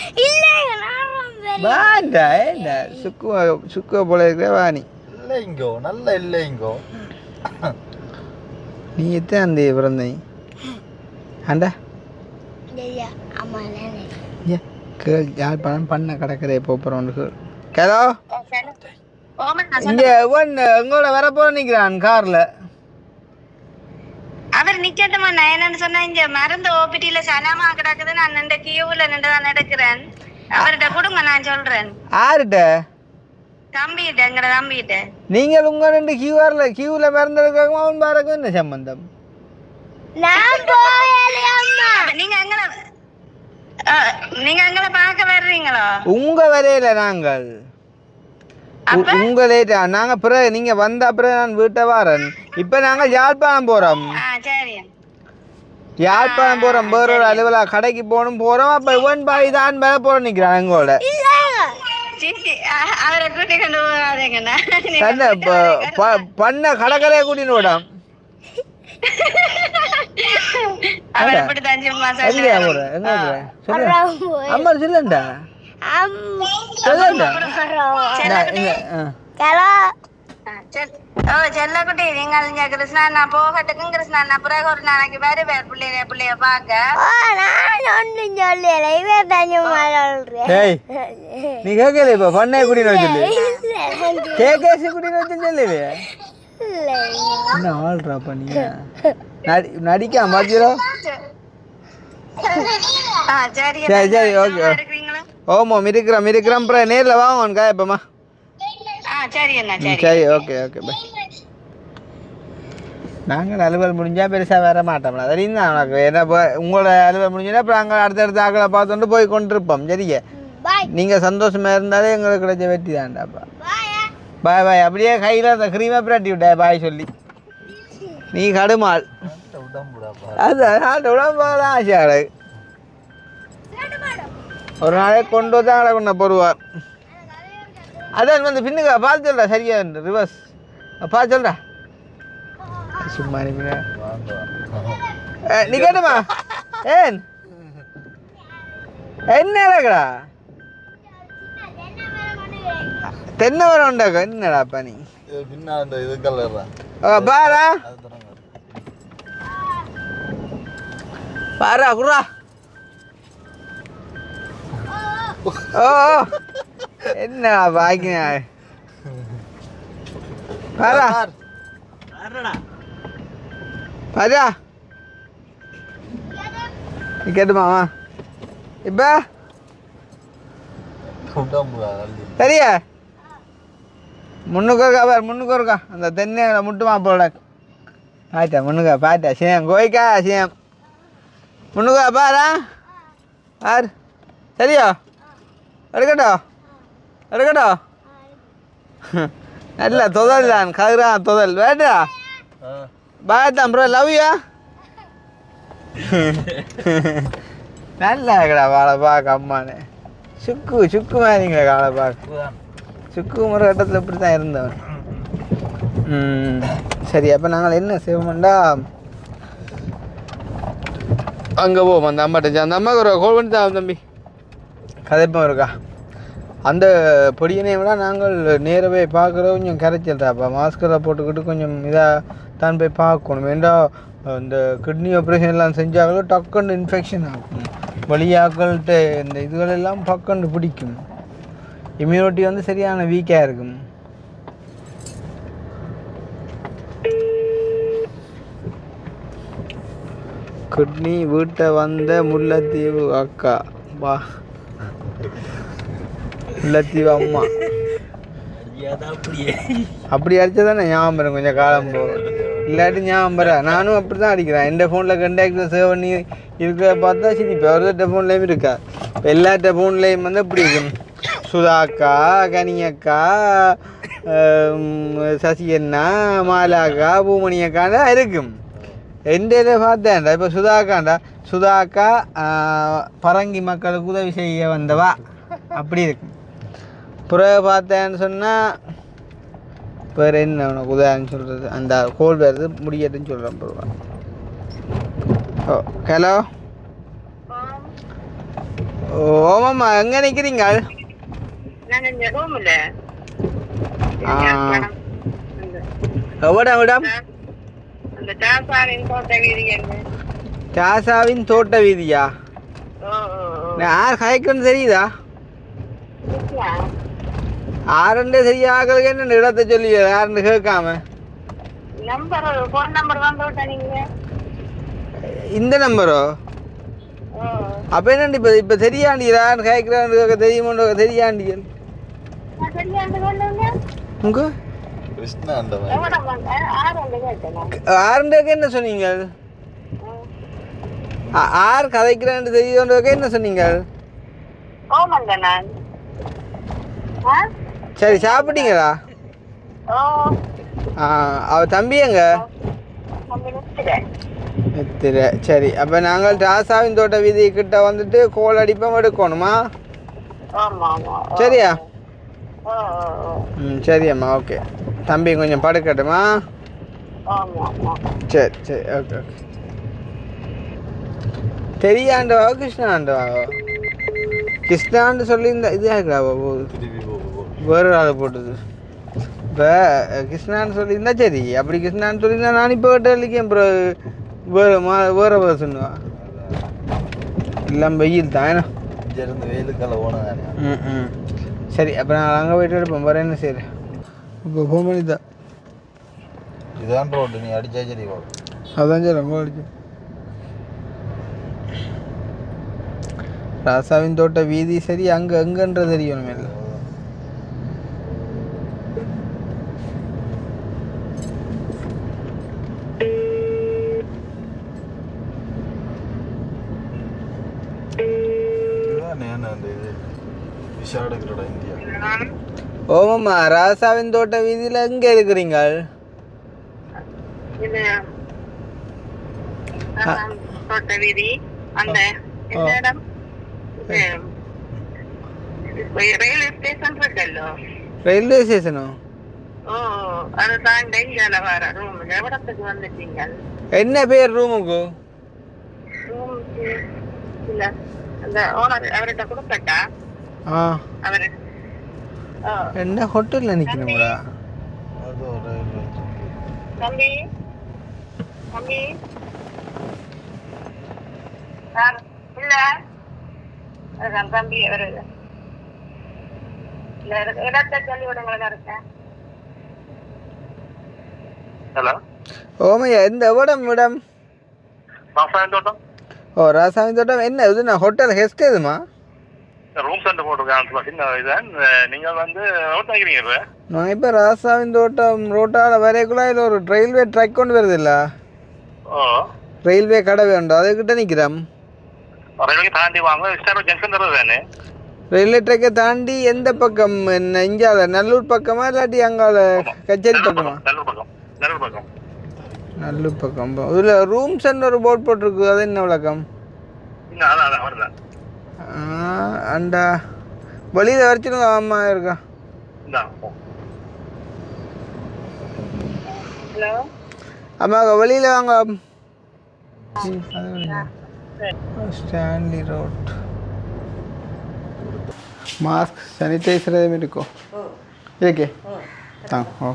வாண்டா ஏண்டா சுக்குவா போல இருக்கிற வாணி இல்லைங்கோ நல்ல இல்லைங்கோ நீ எத்தனை அந்த பிறந்த ஆண்டா கேள் யாழ்ப்பாணம் பண்ண கிடக்குறே போகிறோம் ஹலோ இங்கே எங்களோட வரப்போ நிற்கிறான் காரில் அவர் நிக்கட்டுமா நான் என்னன்னு சொன்னா இங்க மருந்து ஓபிடில சனமா கிடக்குது நான் இந்த கியூல நின்றுதான் நடக்கிறேன் அவர்கிட்ட கொடுங்க நான் சொல்றேன் யாருட்ட தம்பிகிட்ட எங்கட தம்பிகிட்ட நீங்கள் உங்க ரெண்டு கியூல மருந்து எடுக்காம அவன் பாருக்கும் என்ன சம்பந்தம் நீங்க எங்களை பார்க்க வர்றீங்களா உங்க வரையில நாங்கள் உங்களே நாங்க பிறகு நீங்க வந்த அப்புறம் நான் வீட்டை வாரன் இப்ப நாங்க யாழ்ப்பாணம் போறோம் யாழ்ப்பாணம் போறோம் வேற ஒரு அலுவலா கடைக்கு போறோம் அப்ப இவன் பாய் தான் மேல போற நிக்கிறான் எங்களோட அவரை கூட்டி கொண்டு போகாதீங்கண்ணா பண்ண கடற்கரையை கூட்டின்னு விடாம் அம்மா சொல்லண்டா செல்லக்குட்டி நீங்க கிருஷ்ணா போகட்டுக்கும் கிருஷ்ணா பிறகு ஒரு நாளைக்கு வேறு வேறு பிள்ளைய பாக்க நீ கேட்கல இப்ப பண்ணை குடின்னு வச்சு கேசி குடின்னு வச்சு சொல்லவே என்ன ஆள்றா பண்ணிய நடிக்காம பாத்திரோ சரி சரி ஓகே ஓமோ இருக்கிறோம் அப்புறம் நேரில் வாங்க உனக்கா இப்பமா சரி ஓகே ஓகே பை நாங்கள் அலுவல் முடிஞ்சால் பெருசாக வர மாட்டோம்ல தெரியும் தான் உனக்கு என்ன உங்களோட அலுவல் முடிஞ்சுன்னா அப்புறம் அங்கே அடுத்தடுத்த ஆக்களை பார்த்துட்டு போய் கொண்டிருப்போம் சரிங்க நீங்கள் சந்தோஷமாக இருந்தாலே எங்களுக்கு கிடைச்ச வெற்றி தான்டாப்பா பாய் பாய் அப்படியே கையில் அந்த க்ரீமை பிரட்டி விட்டா பாய் சொல்லி நீ கடுமாள் அது உடம்புலாம் ஆசை ஒரு நாளே கொண்டு தான் கொண்ட போடுவார் அதான் வந்து பின்னுக்கா பார்த்து சொல்கிறா சரியா ரிவர்ஸ் பார்த்து சொல்கிறா சும்மா நீ கேட்டுமா ஏன் என்ன இலக்கடா தென்னை மரம் உண்டாக்கா என்னடாப்பா நீ பாரா பாரா குர்ரா ஓ என்ன பாக்கினா பாரா பாரா நீ கேட்டுமாவா இப்ப சரியா முன்னுக்கு இருக்கா அந்த தென்னையில முட்டுமா போட பாட்டா முன்னுக்கா பாட்டா சேம் கோய்க்கா சேம் முன்னுக்கா பாரா ஆர் சரியா எடுக்கட்டோ நல்ல தொதல் தான் கதிரா தொதல் வேட்டா பாய் தான் ப்ரோ லவ் யூ நல்லா இருக்கடா வாழை பார்க்க அம்மானே சுக்கு மாதிரிங்களா காலை பார்க்க சுக்கு முறை கட்டத்தில் இப்படி தான் இருந்தவன் சரி அப்போ நாங்கள் என்ன செய்வோம்டா அங்கே போவோம் அந்த அம்மாட்ட அந்த அம்மாவுக்கு ஒரு கோல் பண்ணி தான் தம்பி கதைப்பம் இருக்கா அந்த பொடியனை விட நாங்கள் நேரவே பார்க்குற கொஞ்சம் கரைச்சிடுறாப்பா மாஸ்கரை போட்டுக்கிட்டு கொஞ்சம் இதாக தான் போய் பார்க்கணும் ஏண்டா இந்த கிட்னி ஆப்ரேஷன் எல்லாம் செஞ்சாலும் டக்குன்னு இன்ஃபெக்ஷன் ஆகும் வழியாக்கள்கிட்ட இந்த இதுகளெல்லாம் பக்கண்டு பிடிக்கும் இம்யூனிட்டி வந்து சரியான வீக்காக இருக்கும் கிட்னி வீட்டை வந்த முல்லைத்தீவு அக்கா பா முல்லைத்தீவு அம்மா அப்படி அடிச்சா தானே ஞாபகம் வரும் கொஞ்சம் காலம் போகும் இல்லாட்டி ஞாபகம் வர நானும் அப்படி தான் அடிக்கிறேன் எந்த ஃபோனில் கண்டாக்டில் சேவ் பண்ணி இருக்கிற பார்த்தா சரி இப்போ ஒருத்த ஃபோன்லேயும் இருக்கா இப்போ எல்லாத்த ஃபோன்லேயும் வந்து இப்படி இருக்கும் சுதாக்கா கனியக்கா சசி அண்ணா மாலாக்கா பூமணி அக்காண்டா இருக்கும் எந்த இதை பார்த்தேன்டா இப்போ சுதாக்கா பரங்கி மக்களுக்கு உதவி செய்ய வந்தவா அப்படி இருக்கும் பிறகு பார்த்தேன்னு சொன்னால் வேறு என்ன உனக்கு உதவின்னு சொல்கிறது அந்த கோல் வருது முடியட்டுன்னு சொல்கிறேன் பிறவா ஓ ஹலோ ஓமாம்மா எங்கே நிற்கிறீங்க எவ்வளோ மேடம் தாசாவின் தோட்ட வீதியா யார் கதைக்குன்னு தெரியுதா ஆரண்டே சரியா ஆக்களுக்கு என்ன இடத்தை சொல்லி யாருன்னு கேட்காம இந்த நம்பரோ அப்போ என்னண்டு இப்போ தெரியாண்டியலான்னு கேட்குறான்னு தெரியுமோன்ற தெரியாண்டியல் உங்க கிருஷ்ணா அந்த ஆறுண்டக்கு என்ன சொன்னீங்க? ஆறு கதைக்கிறான்னு தெரியுன்றதுக்கு என்ன சொன்னீங்க? சரி சாப்பிட்டீங்களா? அவ தம்பி எங்க? சரி அப்போ நாங்கள் ராசாவின் தோட்ட வீதி கிட்ட வந்துட்டு கோல் அடிப்போம் எடுக்கணுமா? சரியா? சரியம்மா ஓகே. தம்பி கொஞ்சம் படுக்கட்டுமா? சரி சரி ஓகே ஓகே. தெரியாண்டவா கிருஷ்ணாண்டவா? கிருஷ்ணான்னு சொல்லி இந்த இது ஆகுறாவா போகுது வேறு ஆளை போட்டது. இப்போ கிருஷ்ணான்னு சொல்லியிருந்தா சரி. அப்படி கிருஷ்ணான்னு சொல்லியிருந்தா நான் இப்போ கேட்டேன். அப்புறம் வேறு சொன்னுவா எல்லாம் வெயில் தான் ஏன்னா இருந்து வெயிலுக்கால போனேன். சரி அப்போ நான் அங்கே போய்ட்டு எடுப்போம். வேறு என்ன செய்கிறேன் இப்போ ஃபோன் பண்ணி தான் இதான் ரோடு நீ அடிச்சா சரி போகும். அதான் சரி ரொம்ப அடிச்சு ராசாவின் தோட்ட வீதி சரி அங்கே எங்கன்ற தெரியணும் இல்லை. ஓமாம்மா ராசாவின் தோட்ட வீதியில் எங்கே இருக்கிறீங்க? ரயில்வே ஸ்டேஷனோ? என்ன பேர் ரூமுக்கு? என்ன ஹோட்டல்ல நிக்கணுங்களா? தம்பி தம்பி இல்ல தம்பி வருது இடத்தை சொல்லி விடுங்களா இருக்கேன். ஹலோ ஓமையா எந்த இடம்? ராசாவின் தோட்டம். ஓ ராசாவின் தோட்டம். என்ன இது? நான் ஹோட்டல் கெஸ்ட் எதுமா? ரூம் சென்டர் போட்டிருக்கேன். நீங்கள் வந்து ரோட் வாங்கிறீங்க? நான் இப்போ ராசாவின் தோட்டம் ரோட்டால் வரைக்குள்ள இதில் ஒரு ரயில்வே ட்ராக் கொண்டு வருது இல்லை? ரயில்வே கடை வேண்டாம் அதுக்கிட்ட நிற்கிறேன். ரயில்வே தாண்டி வாங்க. ஜங்ஷன் தானே? ரயில்வே ட்ராக்கை தாண்டி எந்த பக்கம்? என்ன இங்கால நல்லூர் பக்கமா இல்லாட்டி அங்கால கச்சேரி பக்கமா? நல்லூர் பக்கம். இதில் ரூம்ஸ்ன்னு ஒரு போர்ட் போட்டிருக்கு. அது என்ன விளக்கம்? அண்டா வெளியில் வரைச்சிடுங்க. அம்மா இருக்கா? அம்மா வெளியில் வாங்க. Stanley road. மாஸ்க் சானிடைசர் எதுவும் இருக்கோ? இருக்கே தான். ஓ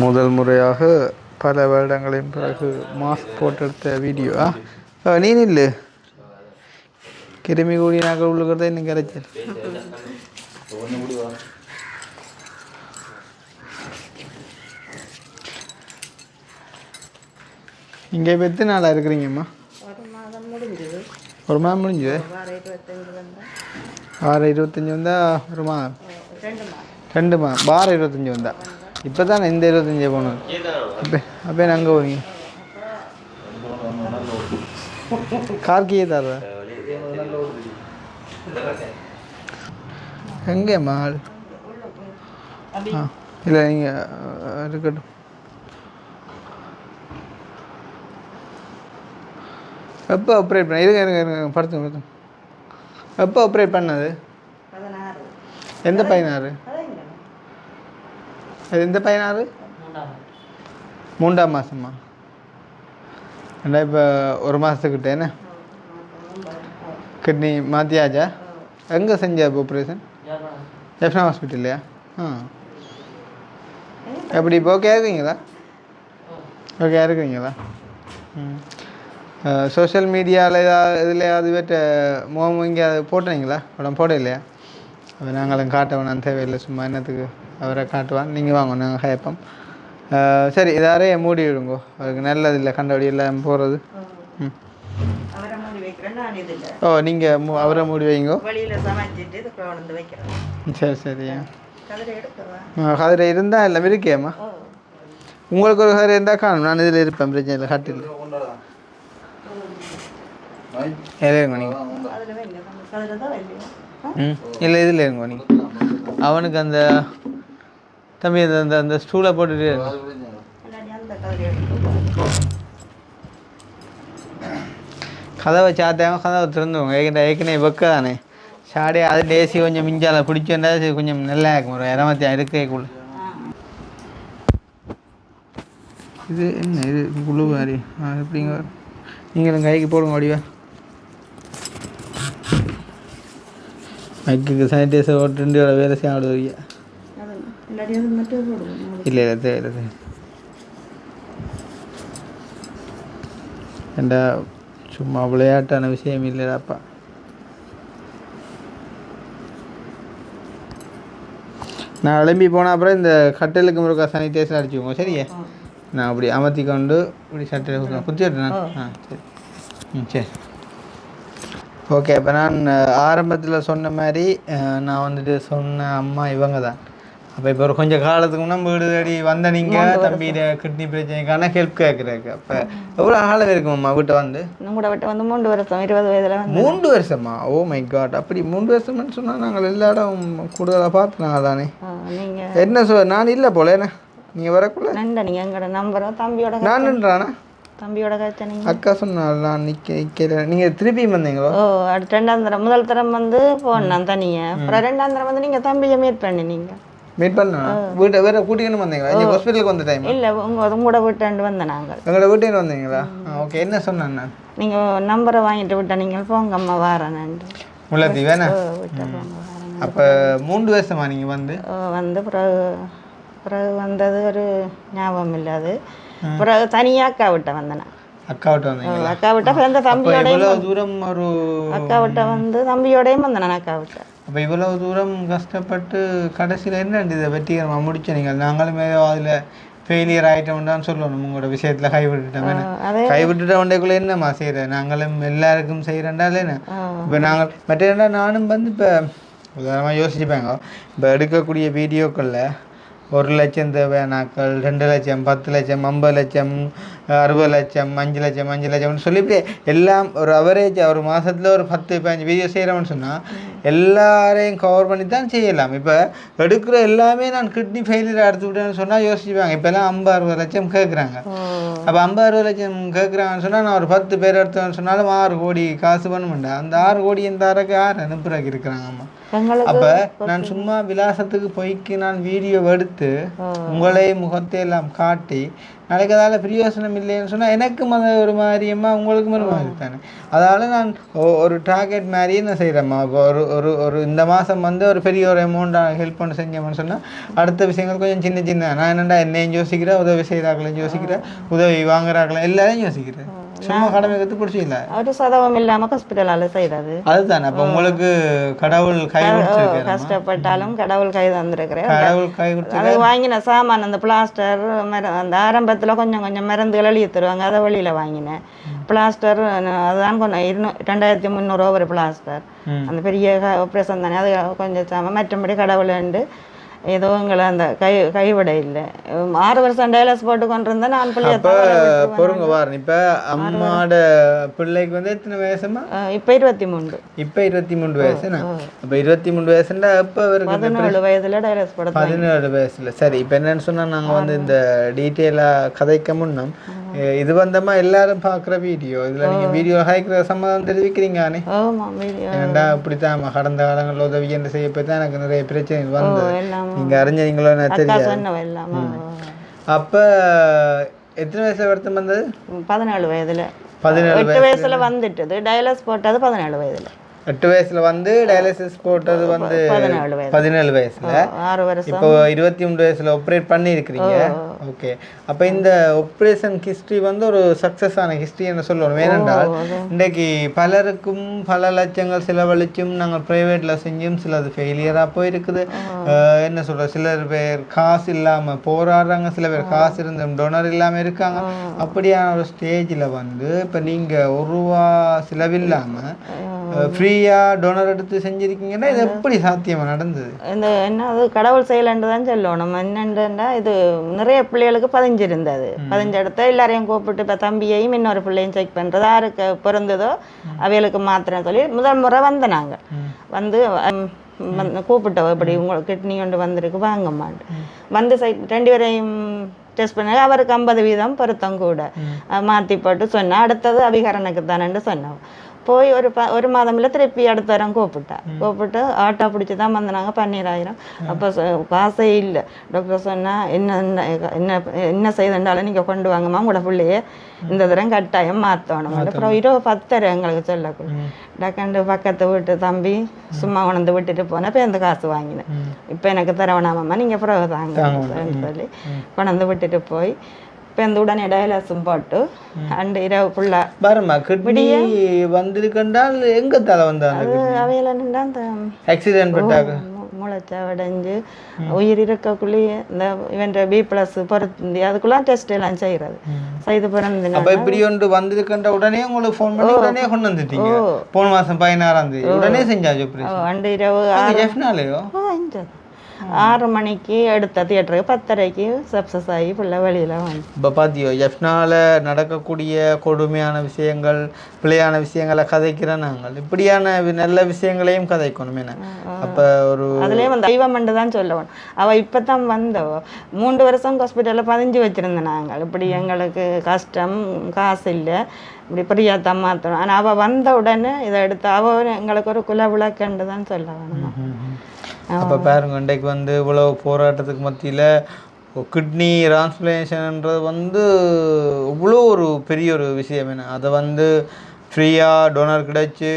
முதல் முறையாக பல வருடங்களின் பிறகு மாஸ்க் போட்டெடுத்த வீடியோ. நீ இல்லை கிருமி கூடி நாங்கள் உள்ளுக்கிறத இன்னும் கிடைச்சல். இங்கே இப்போ எத்தனை நாளாக இருக்கிறீங்கம்மா? ஒரு மாதம் முடிஞ்சுது. 6-25 வந்தால் ஒரு மாதம். 2 மாதம். 6-25 வந்தா இப்போ தானே இந்த 25 போனது. அப்போ அங்கே போவீங்க கார்கியே தர எங்கே மால்? இல்லை நீங்கள் இருக்கட்டும். எப்போ ஆப்ரேட் பண்ண? இருங்க படுத்து. எப்போ ஆப்ரேட் பண்ணது? எந்த 16? எந்த 16? 3ஆம் மாதமா? ஏன்னா இப்போ ஒரு மாதத்துக்கிட்ட என்ன கிட்னி மாற்றியாச்சா? எங்கே செஞ்ச ஆப்ரேஷன்? ஜெஃப்னா ஹாஸ்பிட்டல்லையா? எப்படி இப்போ ஓகே இருக்குங்களா? ஓகே இருக்குங்களா? சோஷியல் மீடியாவில் ஏதாவது இதுலையாவது வேட்ட முகம் இங்கே போட்டுனீங்களா? படம் போட இல்லையா? நாங்களும் காட்ட வேணாம் தேவையில்லை. சும்மா என்னத்துக்கு அவரை காட்டுவான். நீங்கள் வாங்க நாங்கள் கேட்போம். சரி இதாரே மூடி விடுங்கோ, அதுக்கு நல்லது இல்லை கண்டபடி எல்லாம் போகிறது. ம் அவரை மூடி வைக்கிறேன் நான் இதில். ஓ நீங்கள் அவரை மூடி வைங்கோ. வழியில் சமைச்சிட்டு இது கொண்டு வைக்கிறேன். சரி சரி. கதிரை எடுத்துவா. கதிரை இருந்தால் எல்லாம் இருக்கேம்மா. உங்களுக்கு ஒரு கதிரை இருந்தால் காணும், நான் இதில் இருப்பேன், பிரச்சனை இல்லை. கட்டில் இருங்க நீங்கள். அதில் வைங்க, கதிரை தான் வைங்க. ம் இல்லை இதில் இருங்க நீங்கள். அவனுக்கு அந்த தம்பி அந்த அந்த ஸ்டூலை போட்டுட்டு இல்லாட்டி அந்த கதிரை எடுத்து கதவை சாத்தாங்க, கதவை திறந்துவோங்க. ஏற்கனவே வெக்க தானே சாடி அது டேசி கொஞ்சம் மிஞ்சால பிடிச்சோண்டா கொஞ்சம் நல்லா இருக்கும். ஒரு இரமத்தியா இருக்கக்குள்ள இது என்ன இது குழு மாதிரி எப்படிங்க நீங்களும் கைக்கு போடுங்க வடிவா. மைக்கு சானிடைசர் ஓட்டு வேலை செய்ய ஆடுவீங்க. இல்லாட்டி அது மட்டும் போடுவோம். இல்லை இல்லை தேவை ஏண்டா சும்மா விளையாட்டான விஷயம் இல்லைடாப்பா. நான் எழும்பி போன அப்புறம் இந்த கட்டலுக்கு முருகா சானிடைசர் அடிச்சுக்கோங்க சரியா. நான் அப்படி அமர்த்தி கொண்டு இப்படி சட்டையில் குத்தி விட்டேன். சரி சரி ஓகே. இப்போ நான் ஆரம்பத்தில் சொன்ன மாதிரி நான் வந்துட்டு சொன்ன அம்மா இவங்க தான். அப்போ இப்போ ஒரு கொஞ்சம் காலத்துக்கு முன்னாடி வீடு தேடி வந்த நீங்கள் தம்பியோட கிட்னி பிரச்சனைக்கான ஹெல்ப் கேட்குறாங்க. அப்போ எவ்வளோ ஆழம் இருக்குமாம்மா வீட்டை வந்து? உங்களோட வீட்டை வந்து 3 வருஷம் 20 வயதில் வந்து 3 வருஷமா? Oh my god. அப்படி 3 வருஷம்னு சொன்னால் நாங்கள் எல்லா இடம் கூடுதலாக பார்த்துனாங்க தானே. நீங்கள் என்ன நான் இல்லை போல என்ன நீங்கள் வரக்குள்ள நண்ட நீங்கள் எங்களோட நம்பரை தம்பியோட நான்ன்றானா தம்பியோட கழிச்ச நீங்கள் அக்கா சொன்னால் நான் நிற்க நீங்கள் திருப்பி வந்தீங்களோ? ஓ அடுத்த 2ஆம் தரம் முதல் தரம் வந்து போனேன் தனியாக. அப்புறம் 2ஆம் தரம் வந்து நீங்கள் தம்பியை மீட் பண்ணினீங்க. மீட் பண்ணா வீட்டை வேறு கூட்டிக்கணும் வந்தீங்களா? இங்கே ஹாஸ்பிட்டலுக்கு வந்த டைம் இல்லை உங்களோட வீட்டாண்டு வந்தேன் நாங்கள். எங்களோட வீட்டுக்கு வந்தீங்களா? ஓகே. என்ன சொன்னேன் நான்? நீங்கள் நம்பரை வாங்கிட்டு விட்டா நீங்கள் போங்க அம்மா வாரேன்ட்டு முள்ளத்தி வேணா. விட்ட போங்க வாரேன். அப்போ 3 வருஷமா நீங்கள் வந்து வந்து பிறகு வந்தது ஒரு ஞாபகம் இல்லாது. பிறகு தனியாக அக்கா விட்ட வந்தேன். அக்கா விட்ட வந்தீங்களா? அக்கா விட்ட அந்த தம்பியோடையும் இவ்வளோ தூரம் ஒரு அக்கா விட்ட வந்து தம்பியோடையும் வந்தேன் அக்கா விட்ட. அப்போ இவ்வளவு தூரம் கஷ்டப்பட்டு கடைசியில் என்ன இதை வெற்றிகரமாக முடிச்ச நீங்கள்? நாங்களும் ஏதோ அதில் ஃபெயிலியர் ஆகிட்டோம்னு சொல்லணும். உங்களோட விஷயத்தில் கைவிட்டுட்டோம். கைவிட்டுட்டோண்டேக்குள்ளே என்னம்மா செய்கிறேன்? நாங்களும் எல்லாருக்கும் செய்கிறேன்டாலே என்ன இப்போ நாங்கள் மற்ற நானும் வந்து இப்போ உதாரணமாக யோசிச்சுப்பேங்க. இப்போ எடுக்கக்கூடிய வீடியோக்களில் 1 லட்சம் தேவையானாக்கள், 2 லட்சம், 10 லட்சம், 50 லட்சம், 60 லட்சம், 5 லட்சம், 5 லட்சம்னு சொல்லிவிட்டு எல்லாம் ஒரு அவரேஜ் ஒரு மாதத்தில் ஒரு 10-15 வீடியோ செய்கிறோம்னு சொன்னால் எல்லாரையும் கவர் பண்ணி தான் செய்யலாம். இப்போ எடுக்கிற எல்லாமே நான் கிட்னி ஃபெயிலியர் எடுத்து விட்டேன்னு சொன்னால் யோசிச்சுப்பாங்க. இப்போல்லாம் 50-60 லட்சம் கேட்குறாங்க. அப்போ 50-60 லட்சம் கேட்குறாங்கன்னு சொன்னால் நான் ஒரு 10 பேர் எடுத்தேன்னு சொன்னாலும் 6 கோடி காசு பண்ண மாட்டேன். அந்த 6 கோடி எந்த அறக்கு யார் அனுப்புறக்கு இருக்கிறாங்கம்மா. அப்போ நான் சும்மா விலாசத்துக்கு போய்க்கு நான் வீடியோ எடுத்து உங்களே முகத்தை எல்லாம் காட்டி நாளைக்கு அதால் பிரயோசனம் இல்லைன்னு சொன்னால் எனக்கும் அது ஒரு மாதிரியம்மா உங்களுக்கும் ஒரு மாதிரி தானே. அதால் நான் ஒரு டார்கெட் மாதிரியே நான் செய்கிறேம்மா. இப்போ ஒரு இந்த மாதம் வந்து ஒரு பெரிய ஒரு அமௌண்ட்டாக ஹெல்ப் பண்ண செஞ்சோம்னு சொன்னால் அடுத்த விஷயங்கள் கொஞ்சம் சின்ன சின்ன நான் என்னென்னா என்னையும் யோசிக்கிறேன், உதவி செய்கிறார்களையும் யோசிக்கிறேன், உதவி வாங்குறாங்களே எல்லாரையும் யோசிக்கிறேன். சும்மா கடமை கற்று பிடிச்சிக்கல ஒரு சதவம் இல்லாமல் ஹாஸ்பிட்டலால் செய்கிறது அதுதானே. அப்போ உங்களுக்கு கடவுள் கை கஷ்டப்பட்டாலும் கடவுள் கை தந்திருக்கிறேன். கடவுள் கை கொடுத்து அது வாங்கின சாமான் அந்த பிளாஸ்டர் அந்த ஆரம்பத்தில் கொஞ்சம் கொஞ்சம் மருந்துகள் எழுதி தருவாங்க. அதை வெளியில் வாங்கினேன். பிளாஸ்டர் அதுதான் கொஞ்சம் 2300 ஒரு பிளாஸ்டர். அந்த பெரிய ஆப்ரேஷன் தானே அது கொஞ்சம் சாமான். மற்றபடி கடவுள் உண்டு ஏதோ எங்களை அந்த கைவிட இல்லை. 6 வருஷம் டயலஸ் போட்டு கொண்டு இருந்தேன் நான். பிள்ளைய பொறுங்க வாரன். இப்போ அம்மாவோட பிள்ளைக்கு வந்து எத்தனை வயசுமா? இப்போ 23. இப்போ 23 வயசுண்ணா. இப்போ 23 வயசுன்னா இப்போ 17 வயதுல டயலஸ் போட 17 வயசுல. சரி இப்போ என்னன்னு சொன்னால் நாங்கள் வந்து இந்த டீட்டெயிலாக கதைக்க முன்னம் இது வந்தம்மா எல்லாரும் பார்க்குற வீடியோ இதில் நீங்கள் வீடியோ ஹைக்கிற சம்மதம் தெரிவிக்கிறீங்கானே. ஏன்டா இப்படித்தான் கடந்த காலங்களில் உதவி என்று செய்ய போய் தான் எனக்கு நிறைய பிரச்சனை வந்தது. நீங்கள் அறிஞ்சீங்களோ தெரியாது. அப்போ எத்தனை வயசுல வருத்தம் வந்தது? 17 வயதுல. 17 8 வயசுல வந்துட்டது. டயலஸ் போட்டது 17 வயதுல. 8 வயசுல வந்து டயாலிசிஸ் போட்டது வந்து 17 வயசுல 6 வருஷம் இப்போ 23 வயசுல ஆப்ரேட் பண்ணியிருக்கிறீங்க. ஓகே, அப்போ இந்த ஆப்ரேஷன் ஹிஸ்ட்ரி வந்து ஒரு சக்ஸஸ் ஆன ஹிஸ்ட்ரின்னு சொல்லணும். ஏனென்றால் இன்றைக்கு பலருக்கும் பல லட்சங்கள் செலவழிச்சும் நாங்கள் ப்ரைவேட்டில் செஞ்சும் சிலது ஃபெயிலியராக போயிருக்குது. என்ன சொல்கிற, சிலர் பேர் காசு இல்லாமல் போராடுறாங்க, சில பேர் காசு இருந்தும் டொனர் இல்லாமல் இருக்காங்க. அப்படியான ஒரு ஸ்டேஜில் வந்து இப்போ நீங்கள் ₹1 செலவில்லாமல் ஃப்ரீயாக டொனர் எடுத்து செஞ்சுருக்கீங்கன்னா இது எப்படி சாத்தியமாக நடந்தது? இந்த என்ன அது கடவுள் செயலன்று தான் சொல்லணும். என்னென்னா இது நிறைய பிள்ளைகளுக்கு பதிஞ்சிருந்தது. பதிஞ்செடுத்த எல்லாரையும் கூப்பிட்டு இப்போ தம்பியையும் இன்னொரு பிள்ளையும் செக் பண்ணுறது, யாருக்கு பிறந்ததோ அவைகளுக்கு மாத்திரம் சொல்லி முதல் முறை வந்து நாங்கள் வந்து கூப்பிட்டோம், இப்படி உங்களுக்கு கிட்னி கொண்டு வந்திருக்கு வாங்கம்மான்ட்டு வந்து 2 பேரையும் டெஸ்ட் பண்ணாங்க. அவருக்கு 50% பொருத்தம் கூட மாற்றி போட்டு சொன்னேன். அடுத்தது அபிகரனுக்கு தானேன்னு சொன்னோம். போய் ஒரு மாதமில்ல திருப்பி அடுத்த வாரம் கூப்பிட்டு ஆட்டோ பிடிச்சி தான் வந்தாங்க. 12,000. அப்போ காசே இல்லை. டாக்டர் சொன்னால் என்ன செய்தாலும் நீங்கள் கொண்டு வாங்கம்மா, உங்களோட பிள்ளையே இந்த தரம் கட்டாயம் மாற்றணும். அப்புறம் 10 எங்களுக்கு சொல்லக்கூட டக்கண்டு பக்கத்து வீட்டு தம்பி சும்மா கொண்டு விட்டுட்டு போனேன். இப்போ எந்த காசு வாங்கினேன். இப்போ எனக்கு தரவணாமம்மா, நீங்கள் பிறகு தாங்கன்னு சொல்லி கொண்டு விட்டுட்டு போய் இப்போ இந்த உடனே டயாலிசிஸ் போட்டு அண்டு இரவு ஃபுல்லாக பாருமா கிட்னி வந்திருக்கண்டால் எங்கே தலை வந்தாங்க? அவையில நின்றா அந்த ஆக்சிடென்ட் பட்டாங்க, முளைச்சவடைஞ்சு உயிர் இருக்கக்குள்ளேயே இந்த இவன் B+ பொருந்தி அதுக்குள்ள டெஸ்ட் எல்லாம் செய்து பிறந்து. அப்போ இப்படி ஒன்று வந்திருக்கின்ற உடனே உங்களுக்கு ஃபோன் பண்ணி உடனே கொண்டு வந்துட்டீங்க. போன மாதம் 16ஆம் தேதி உடனே செஞ்சாச்சு. அண்டு இரவு 6 மணிக்கு எடுத்த தியேட்டருக்கு 10:30க்கு சப்சஸ் ஆகி பிள்ளை வெளியில் வந்து. இப்போ பார்த்தியோ, எஃப்னால நடக்கக்கூடிய கொடுமையான விஷயங்கள், பிள்ளையான விஷயங்களை கதைக்கிறோம் நாங்கள். இப்படியான நல்ல விஷயங்களையும் கதைக்கணும். என்ன அப்போ ஒரு அதுலேயும் வந்து தெய்வம்ண்டு தான் சொல்லணும். அவள் இப்போ தான் வந்தவோ 3 வருஷம் ஹாஸ்பிட்டலில் 15 வச்சுருந்தேன் நாங்கள். இப்படி எங்களுக்கு கஷ்டம், காசு இல்லை, இப்படி பிரியாத்தான் மாற்றணும். ஆனால் அவள் வந்த உடனே இதை எடுத்து அவள் எங்களுக்கு ஒரு குல விளக்கண்டு தான் சொல்ல வேணும். அப்போ பாருங்க, இன்றைக்கு வந்து இவ்வளோ போராட்டத்துக்கு மத்தியில் கிட்னி டிரான்ஸ்பிளேஷன்ன்றது வந்து இவ்வளோ ஒரு பெரிய ஒரு விஷயம். என்ன அதை வந்து ஃப்ரீயாக டோனர் கிடைச்சி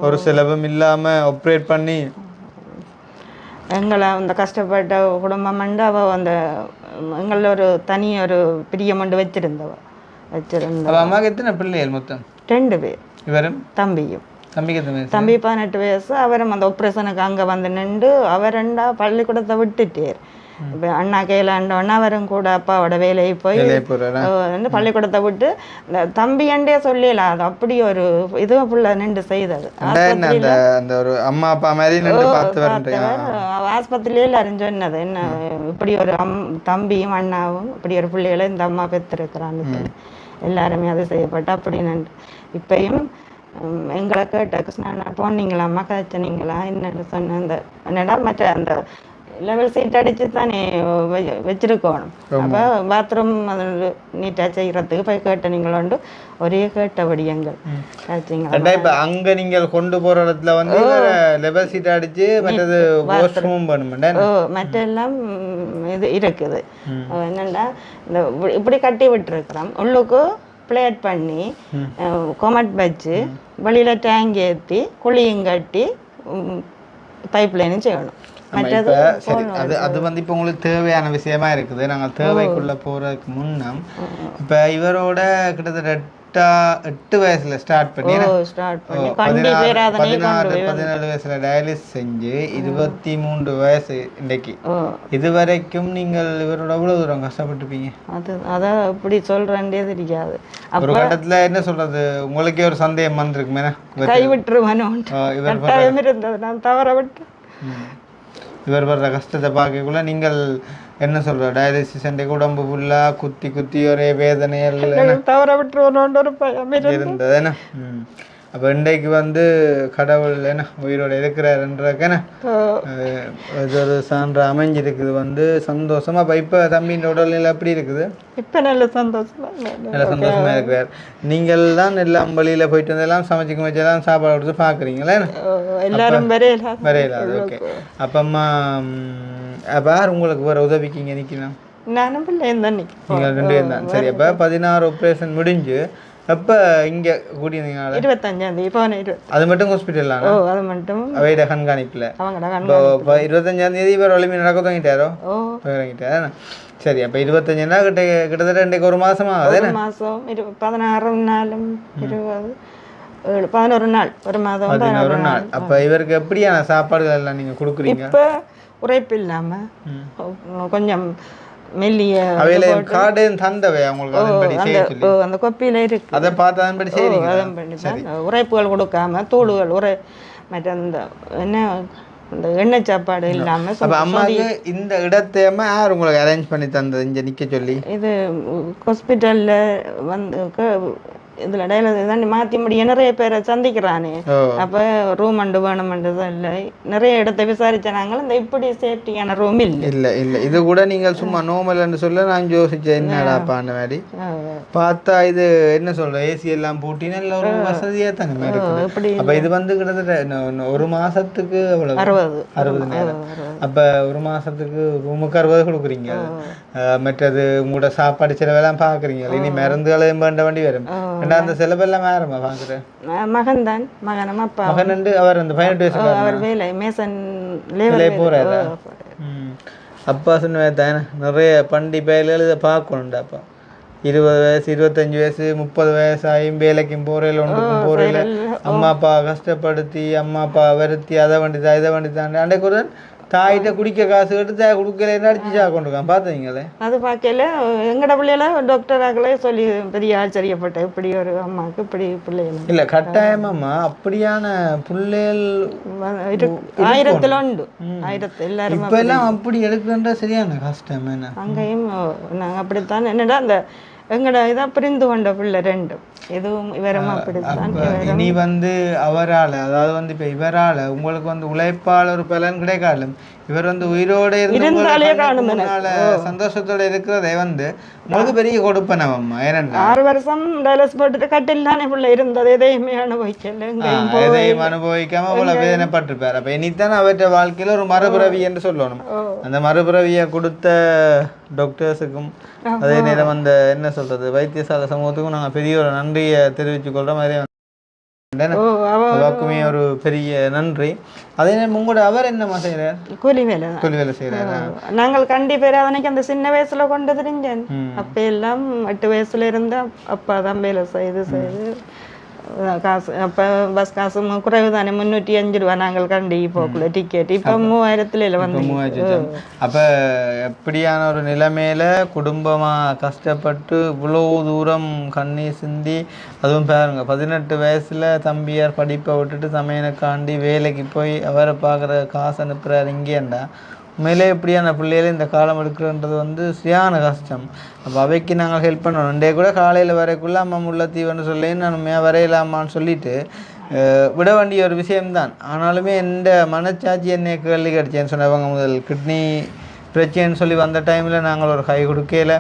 ஒரு செலவும் இல்லாமல் ஆப்ரேட் பண்ணி எங்களை அந்த கஷ்டப்பட்ட குடும்பம் வந்து அவள் அந்த எங்களில் ஒரு தனி ஒரு பிரியமண்டு வச்சிருந்தவ. அம்மாவுக்கு எத்தனை பிள்ளைகள் மொத்தம்? 2 பேர். இவரும் தம்பியும். தம்பி 18 வயசு. அவரும் அந்த ஆப்ரேஷனுக்கு அங்கே வந்து நின்று அவர் 2 பள்ளிக்கூடத்தை விட்டுட்டார். இப்போ அண்ணா கையிலாண்டோன்னா அவரும் கூட அப்பாவோட வேலையை போய் பள்ளிக்கூடத்தை விட்டு இந்த தம்பி அண்டே சொல்லலாம். அது அப்படி ஒரு இதுவும் ஃபுல்லா நின்று செய்தது. அம்மா அப்பா மாதிரி ஆஸ்பத்திரியில எல்லாரும் சொன்னது என்ன, இப்படி ஒரு தம்பியும் அண்ணாவும் இப்படி ஒரு பிள்ளைகளை இந்த அம்மா பெற்றிருக்கிறான்னு சொல்லி எல்லாருமே அது செய்யப்பட்டு அப்படி நின்று. இப்பயும் எங்களை கேட்ட கிருஷ்ணா போனீங்களாம்மா, கதைச்சனீங்களா என்னன்னு சொன்ன அந்த என்னடா மற்ற அந்த லெவல் சீட் அடிச்சு தானே வச்சிருக்கணும். அப்போ பாத்ரூம் நீட்டாக செய்கிறதுக்கு போய் கேட்டனீங்களோண்டு ஒரே கேட்டபடி எங்கள் கதைச்சிங்களா. இப்போ அங்கே நீங்கள் கொண்டு போகிற இடத்துல வந்து லெவல் சீட் அடித்து மற்றது வாஷ்ரூம் பண்ணுமெண்டா. மற்ற எல்லாம் இது இருக்குது. என்னென்னா இந்த இப்படி கட்டி விட்டுருக்குறோம். உள்ளுக்கு பிளேட் பண்ணி கொமட் வச்சு வெளியில் டேங்க் ஏற்றி குழியும் கட்டி பைப் லைனும் செய்யணும். அது வந்து இப்போ உங்களுக்கு தேவையான விஷயமா இருக்குது. நாங்கள் தேவைக்குள்ளே போகிறதுக்கு முன்னம் இப்போ இவரோட கிட்டத்தட்ட 8 வயசுல ஸ்டார்ட் பண்ணி 17 வயசுல டயாலிசிஸ் செஞ்சு 23 வயசு இன்னைக்கு இது வரைக்கும் நீங்கள் இவரோட எவ்வளவு தூரம் கஷ்டப்பட்டுப்பீங்க? அதான் இப்படி சொல்றேன்டே தெரியாது. ஒரு கட்டத்துல என்ன சொல்றது, உங்களுக்கே ஒரு சந்தேகம் வந்திருக்குமே, கைவிட்டுருவானோ இருந்தது, நான் தவற விட்டு. இவர் வர்ற கஷ்டத்தை பார்க்கக்குள்ள நீங்கள் என்ன சொல்ற, டயாலிசிஸ் உடம்பு ஃபுல்லா குத்தி குத்தி ஒரே வேதனைகள் தவற விட்டுருவோன்னு ஒரு பயம் இருந்தது. என்ன அப்போ இன்றைக்கு வந்து கடவுள் என்ன உயிரோட இருக்கிறாருன்றதுக்கான இது ஒரு சான்று அமைஞ்சிருக்குது, வந்து சந்தோஷமா. அப்போ இப்போ தம்பியின் உடல்நிலை எப்படி இருக்குது? இப்போ நல்ல சந்தோஷமா இருக்கிறார். நீங்கள் தான் எல்லாம் வழியில் போயிட்டு வந்தெல்லாம் சமைச்சு வச்செல்லாம் சாப்பாடு கொடுத்து பார்க்குறீங்களா? எல்லாரும் வரையலாது. ஓகே. அப்பம்மா அப்போ யார் உங்களுக்கு வேறு உதவிக்கு இங்கே நிற்கலாம்? நானும் பிள்ளையும் தான் நீங்கள் 2 பேரும் தான். சரி. அப்போ 16 ஆப்ரேஷன் முடிஞ்சு எப்போ இங்கே கூட்டியிருந்தீங்களா? 25ஆம் தேதி போன அது மட்டும் ஹாஸ்பிட்டல்லாம்? ஓ அது மட்டும் அவையிட கண்காணிப்பில். அவங்கட இப்போ 25ஆம் தேதி இப்போ ஒளிமி நடக்க தொடங்கிட்டாரோ? தொடங்கிட்டாரா? சரி. அப்போ 25னா கிட்டத்தட்ட இன்றைக்கு ஒரு மாதமா ஆகுது. ஒரு மாதம் 16 நாளும் 20 11 நாள், ஒரு மாதம் 11 நாள். அப்போ இவருக்கு எப்படியான சாப்பாடுகள் எல்லாம் நீங்கள் கொடுக்குறீங்க? இப்போ உரைப்பு இல்லாமல் கொஞ்சம் மெல்லிய அவையில கார்டு தந்தவை அவங்களுக்கு அதன்படி செய்ய சொல்லி அந்த கொப்பியில இருக்கு, அதை பார்த்து அதன்படி செய்றீங்க. அதன்படி தான் உரைப்புகள் கொடுக்காம தூளுகள் மற்ற அந்த என்ன இந்த எண்ணெய் சாப்பாடு இல்லாம. அப்ப அம்மாவுக்கு இந்த இடத்தையுமே யார் உங்களுக்கு அரேஞ்ச் பண்ணி தந்தது இங்க நிக்க சொல்லி? இது ஹாஸ்பிட்டல்ல வந்து இதுல தான் மாற்றி முடியும், நிறைய பேரை சந்திக்கிறானே. அப்போ ரூம் அண்டு வேணுமென்றதும் இல்லை, நிறைய இடத்த விசாரிச்ச நாங்கள் இந்த இப்படி சேஃப்டியான ரூம் இல்லை. இது கூட நீங்கள் சும்மா நோமல்னு சொல்ல நான் யோசிச்சேன் என்னடாப்பா அந்த மாதிரி பார்த்தா இது என்ன சொல்ற ஏசி எல்லாம் போட்டினா இல்லை ஒரு வசதியாக தானே இருக்கு. அப்போ இது வந்து கிட்டத்தட்ட ஒரு மாசத்துக்கு 60 அப்போ ஒரு மாசத்துக்கு ரூமுக்கு 60 கொடுக்குறீங்க. மற்றது உங்களோட சாப்பாடு செலவெல்லாம் பார்க்குறீங்க, இனி மருந்துகளையும் வேண்ட வேண்டி வரும். அந்த செலவெல்லாம் யாரம்மா பார்க்குறேன்? மகன் தான், மகனும் அப்பா. மகன் அவர் அந்த 18 வயசு அவர் வேலை மேசன் போறாரு. அப்பா சொன்ன நிறைய பண்டி பயல்கள் இதை பார்க்கணுண்டா. அப்பா 20 வயசு 25 வயசு 30 வயசு ஆயும் வேலைக்கும் போறையில் ஒன்றுக்கும் போறையில் அம்மா அப்பா கஷ்டப்படுத்தி அம்மா அப்பா வருத்தி அதை வண்டிதான் இதை வண்டிதான் அன்றைக்கு ஒரு தாயிட்ட குடிக்க காசு எடுத்து கொடுக்கல அடிச்சு கொண்டுருக்கான் பார்த்தீங்களே. அது பார்க்கல எங்கட பிள்ளைகள டாக்டராக்களே சொல்லி பெரிய ஆச்சரியப்பட்டேன், இப்படி ஒரு அம்மாவுக்கு இப்படி பிள்ளைகள் இல்லை கட்டாயமாம்மா அப்படியான பிள்ளைகள் 1000 உண்டு. 1000 எல்லாரும் இப்போ எல்லாம் அப்படி எடுக்கிறன்ற சரியான கஷ்டம். என்ன அங்கேயும் நாங்கள் அப்படித்தான் என்னடா அந்த எங்கட இதான் புரிந்து கொண்ட பிள்ளை ரெண்டும் எதுவும் இவரும் அப்படித்தான். இனி வந்து அவரால் அதாவது வந்து இப்போ இவரால் உங்களுக்கு வந்து உழைப்பால் ஒரு பலன் கிடைக்காலும் இவர் வந்து உயிரோடு இருந்தாலே சந்தோஷத்தோட இருக்கிறதே வந்து உங்களுக்கு பெரிய கொடுப்பனவம்மா. ஏன்னா 6 வருஷம் டைலஸ் போட்டுட்டு கட்டில் தானே பிள்ளை இருந்தது, எதையுமே அனுபவிக்கல, எதையும் அனுபவிக்காம அவ்வளவு வேதனைப்பட்டிருப்பார். அப்ப இனித்தான் அவற்றை வாழ்க்கையில ஒரு மறுபிறவி என்று சொல்லணும். அந்த மறுபிறவியை கொடுத்த டாக்டர்ஸுக்கும் அதே நேரம் அந்த என்ன சொல்றது வைத்தியசாலை சமூகத்துக்கும் நாங்கள் பெரிய ஒரு நன்றியை தெரிவித்துக் கொள்ற மாதிரி வாக்குமே ஒரு பெரிய நன்றி. அதே நேரம் உங்களோட அவர் என்னமா செய்யறார்? கூலி வேலை செய்யறாரு. நாங்கள் கண்டி பேர் அவனைக்கு அந்த சின்ன வயசுல கொண்டு தெரிஞ்சேன். அப்ப எல்லாம் 8 வயசுல இருந்தா அப்பா தான் வேலை செய்து காசு அப்போ பஸ் காசு குறைவு தானே, 305 ரூபா நாங்கள் கண்டி போக்குள்ள டிக்கெட். இப்போ 3000 வந்து 3000. அப்போ எப்படியான ஒரு நிலைமையில குடும்பமாக கஷ்டப்பட்டு இவ்வளோ தூரம் கண்ணீர் சிந்தி அதுவும் பாருங்க 18 வயசுல தம்பியார் படிப்பை விட்டுட்டு சமையனுக்காண்டி வேலைக்கு போய் அவரை பார்க்குற காசு அனுப்புகிறார் இங்கேண்டா. உண்மையிலே இப்படியான பிள்ளைகளை இந்த காலம் எடுக்கிறன்றது வந்து சரியான கஷ்டம். அப்போ அவைக்கு நாங்கள் ஹெல்ப் பண்ணணும். இன்றைய கூட காலையில் வரைக்குள்ள அம்மா முல்லைத்தீவுன்னு சொல்லி நான் உண்மையாக வரையலாமான்னு சொல்லிட்டு விட வேண்டிய ஒரு விஷயம்தான். ஆனாலுமே எந்த மனச்சாட்சி என்னை கேள்வி கிடச்சேன்னு சொன்னவங்க முதல் கிட்னி பிரச்சனைன்னு சொல்லி வந்த டைமில் நாங்கள் ஒரு கை கொடுக்கல.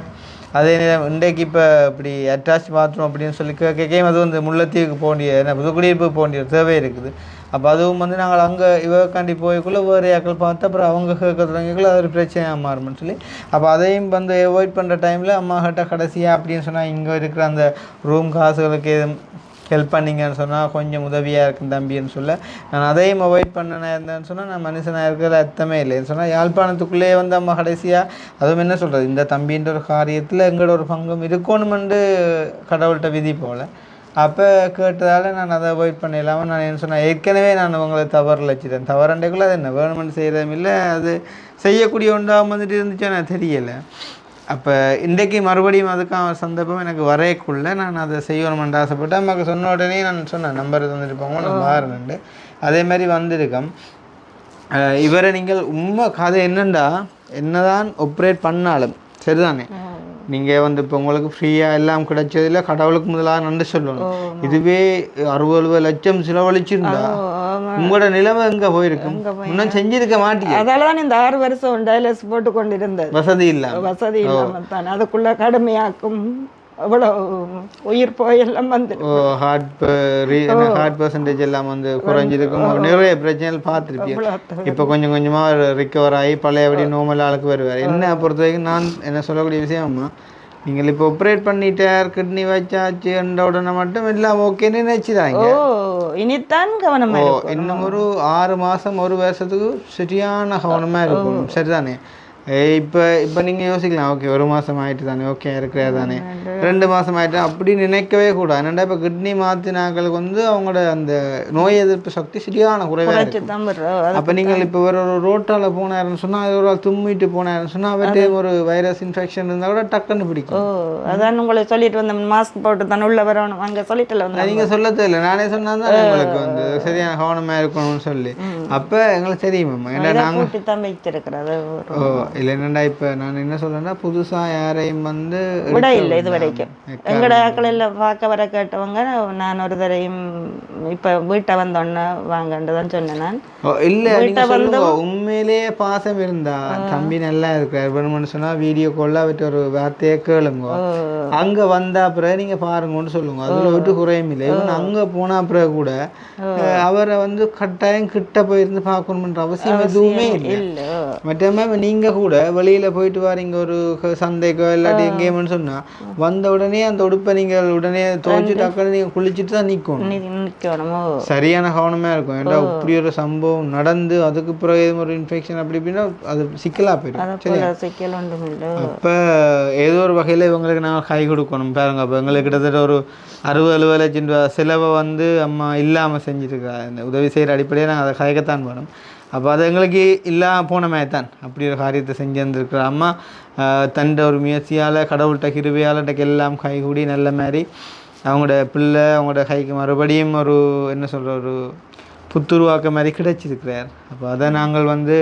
அதே நேரம் இன்றைக்கு இப்போ இப்படி அட்டாச் பாத்ரூம் அப்படின்னு சொல்லி கேட்கையும் அது வந்து முல்லைத்தீவுக்கு போக வேண்டிய புதுக்குடியிருப்பு போக வேண்டிய தேவை இருக்குது. அப்போ அதுவும் வந்து நாங்கள் அங்கே இவக்காண்டி போய்க்குள்ளே வேறு யாக்கள் பார்த்து அப்புறம் அவங்க கேட்க தொடங்கிக்குள்ள அது ஒரு பிரச்சனையாக மாறும்னு சொல்லி அப்போ அதையும் வந்து அவாய்ட் பண்ணுற டைமில் அம்மா கிட்ட கடைசியாக அப்படின்னு சொன்னால் இங்கே இருக்கிற அந்த ரூம் காசுகளுக்கு எதுவும் ஹெல்ப் பண்ணிங்கன்னு சொன்னால் கொஞ்சம் உதவியாக இருக்கும் தம்பின்னு சொல்ல நான் அதையும் அவாய்ட் பண்ணனா இருந்தேன்னு சொன்னால் நான் மனுஷனாக இருக்கிற அர்த்தமே இல்லைன்னு சொன்னால் யாழ்ப்பாணத்துக்குள்ளேயே வந்து அம்மா கடைசியாக அதுவும் என்ன சொல்கிறது இந்த தம்பின்ற ஒரு காரியத்தில் எங்களோட ஒரு பங்கும் இருக்கணுமென்று கடவுள்கிட்ட விதி போல். அப்போ கேட்டதால் நான் அதை அவாய்ட் பண்ணிடலாமல் நான் என்ன சொன்னேன் ஏற்கனவே நான் உங்களை தவறில் வச்சுட்டேன். தவறண்டைக்குள்ளே அது என்ன வேணுமென்னு செய்கிறதும் இல்லை, அது செய்யக்கூடிய ஒன்றாக வந்துட்டு இருந்துச்சு எனக்கு தெரியலை. அப்போ இன்றைக்கு மறுபடியும் அதுக்கான சந்தர்ப்பம் எனக்கு வரையக்குள்ளே நான் அதை செய்யணுமென்று ஆசைப்பட்டேன். அம்மாவுக்கு சொன்ன உடனே நான் சொன்னேன் நம்பர் தந்துருப்பாங்க நான் மாறினேன். அதே மாதிரி வந்திருக்கேன். இவரை நீங்கள் உண்மை கதை என்னண்டா என்னதான் ஆப்ரேட் பண்ணாலும் சரிதானே நீங்கள் வந்து இப்போ உங்களுக்கு ஃப்ரீயாக எல்லாம் கிடைச்சதில்ல கடவுளுக்கு முதலாக நன்றி சொல்லணும். இதுவே 60-70 லட்சம் செலவழிச்சிருந்தா உங்களோட நிலைமை எங்கே போயிருக்கும்? இன்னும் செஞ்சிருக்க மாட்டீங்க. அதால தான் இந்த 6 வருஷம் டயலிஸ் போட்டு கொண்டிருந்தது. வசதி இல்லாமல் தான் அதுக்குள்ள கடுமையாக்கும் அவ்வளோ உயிர் போயெல்லாம் வந்து ஹார்ட் பர்சன்டேஜ் எல்லாம் வந்து குறைஞ்சிருக்கும். நிறைய பிரச்சனைகள் பார்த்துருப்பீங்க. இப்போ கொஞ்சம் கொஞ்சமாக ரிக்கவர் ஆகி பழையபடி நார்மல் ஆளுக்கு வருவார். என்ன பொறுத்த வரைக்கும் நான் என்ன சொல்லக்கூடிய விஷயம்மா நீங்கள் இப்போ ஆப்ரேட் பண்ணிட்டார் கிட்னி வச்சாச்சு என்ற உடனே மட்டும் எல்லாம் ஓகேன்னு நினைச்சுதாங்க. இனித்தான் கவனமா இன்னும் ஒரு 6 மாதம் 1 வருஷத்துக்கு சரியான கவனமாக இருக்கும். சரிதானே? இப்போ நீங்கள் யோசிக்கலாம், ஓகே 1 மாதம் ஆகிட்டு தானே, ஓகே இருக்கிறா தானே, 2 மாதம் ஆகிட்டு அப்படி நினைக்கவே கூடாது. என்னென்னா இப்போ கிட்னி மாற்றினாக்களுக்கு வந்து அவங்களோட அந்த நோய் எதிர்ப்பு சக்தி சரியான குறைவாக இருக்குது. அப்போ நீங்கள் இப்போ ஒரு ரோட்டால் போனாருன்னு சொன்னால், அது ஒரு தும்மிட்டு போனாருன்னு சொன்னால் அவர்கிட்ட ஒரு வைரஸ் இன்ஃபெக்ஷன் இருந்தால் கூட டக்குன்னு பிடிக்கும். அதான் உங்களை சொல்லிட்டு வந்த மாஸ்க் போட்டு தானே உள்ள வரணும், அங்கே சொல்லிட்டு வந்து நீங்கள் சொல்ல தெரியல, நானே சொன்னால் தான் உங்களுக்கு வந்து சரியான கவனமாக இருக்கணும்னு சொல்லி. அப்போ எங்களுக்கு தெரியுமா, ஏன்னா நாங்கள் தான் வச்சிருக்கிறது. இல்லை என்னடா இப்போ நான் என்ன சொல்றேன்னா, புதுசாக யாரையும் வந்து விட இல்லை இது வரைக்கும். எங்களோட ஆக்களில் பார்க்க வர கேட்டவங்க நான் ஒரு தரையும் இப்போ வீட்டை வந்தோன்னே வாங்கன்றதான் சொன்னேன் நான். இல்லை வந்து உண்மையிலேயே பாசம் இருந்தா தம்பி நல்லா இருக்கிறார் வேணும்னு சொன்னால் வீடியோ காலில் அவர்கிட்ட ஒரு வார்த்தையே கேளுங்க. அங்கே வந்தா பிறகு நீங்கள் பாருங்கன்னு சொல்லுங்க, அதில் விட்டு குறையும் இல்லை. இவன் அங்கே போனா பிறகு கூட அவரை வந்து கட்டாயம் கிட்ட போயிருந்து பார்க்கணுன்ற அவசியம் எதுவுமே இல்லை. மற்றமே நீங்கள் கூட வெளியில் போயிட்டு வரீங்க ஒரு சந்தைக்கோ இல்லாட்டி எங்கேயும்னு சொன்னால் வந்த உடனே அந்த உடுப்பை நீங்கள் உடனே துவைச்சு டக்குன்னு நீங்கள் குளிச்சுட்டு தான் நிற்கணும். சரியான கவனமாக இருக்கும். ஏன்னா இப்படி ஒரு சம்பவம் நடந்து அதுக்கு பிறகு ஒரு இன்ஃபெக்ஷன் அப்படி இப்படின்னா அது சிக்கலாக போயிடும். சரி, அப்போ ஏதோ ஒரு வகையில் இவங்களுக்கு நாங்கள் கை கொடுக்கணும் பாருங்க. அப்போ எங்களுக்கு கிட்டத்தட்ட ஒரு 60-70 லட்சம் ரூபா செலவை வந்து அம்மா இல்லாமல் செஞ்சுருக்கா. இந்த உதவி செய்கிற அடிப்படையாக நாங்கள் அதை கதைக்கத்தான் வேணும். அப்போ அது எங்களுக்கு இல்லாமல் போன மாதிரி தான் அப்படி ஒரு காரியத்தை செஞ்சு வந்துருக்குற அம்மா தண்ட ஒரு முயற்சியால் கடவுள்கிட்ட கிருபையால் எல்லாம் கைகூடி நல்ல மாதிரி அவங்களோட பிள்ளை அவங்களோட கைக்கு மறுபடியும் ஒரு என்ன சொல்கிற ஒரு புத்துருவாக்க மாதிரி கிடைச்சிருக்கிறார். அப்போ அதை நாங்கள் வந்து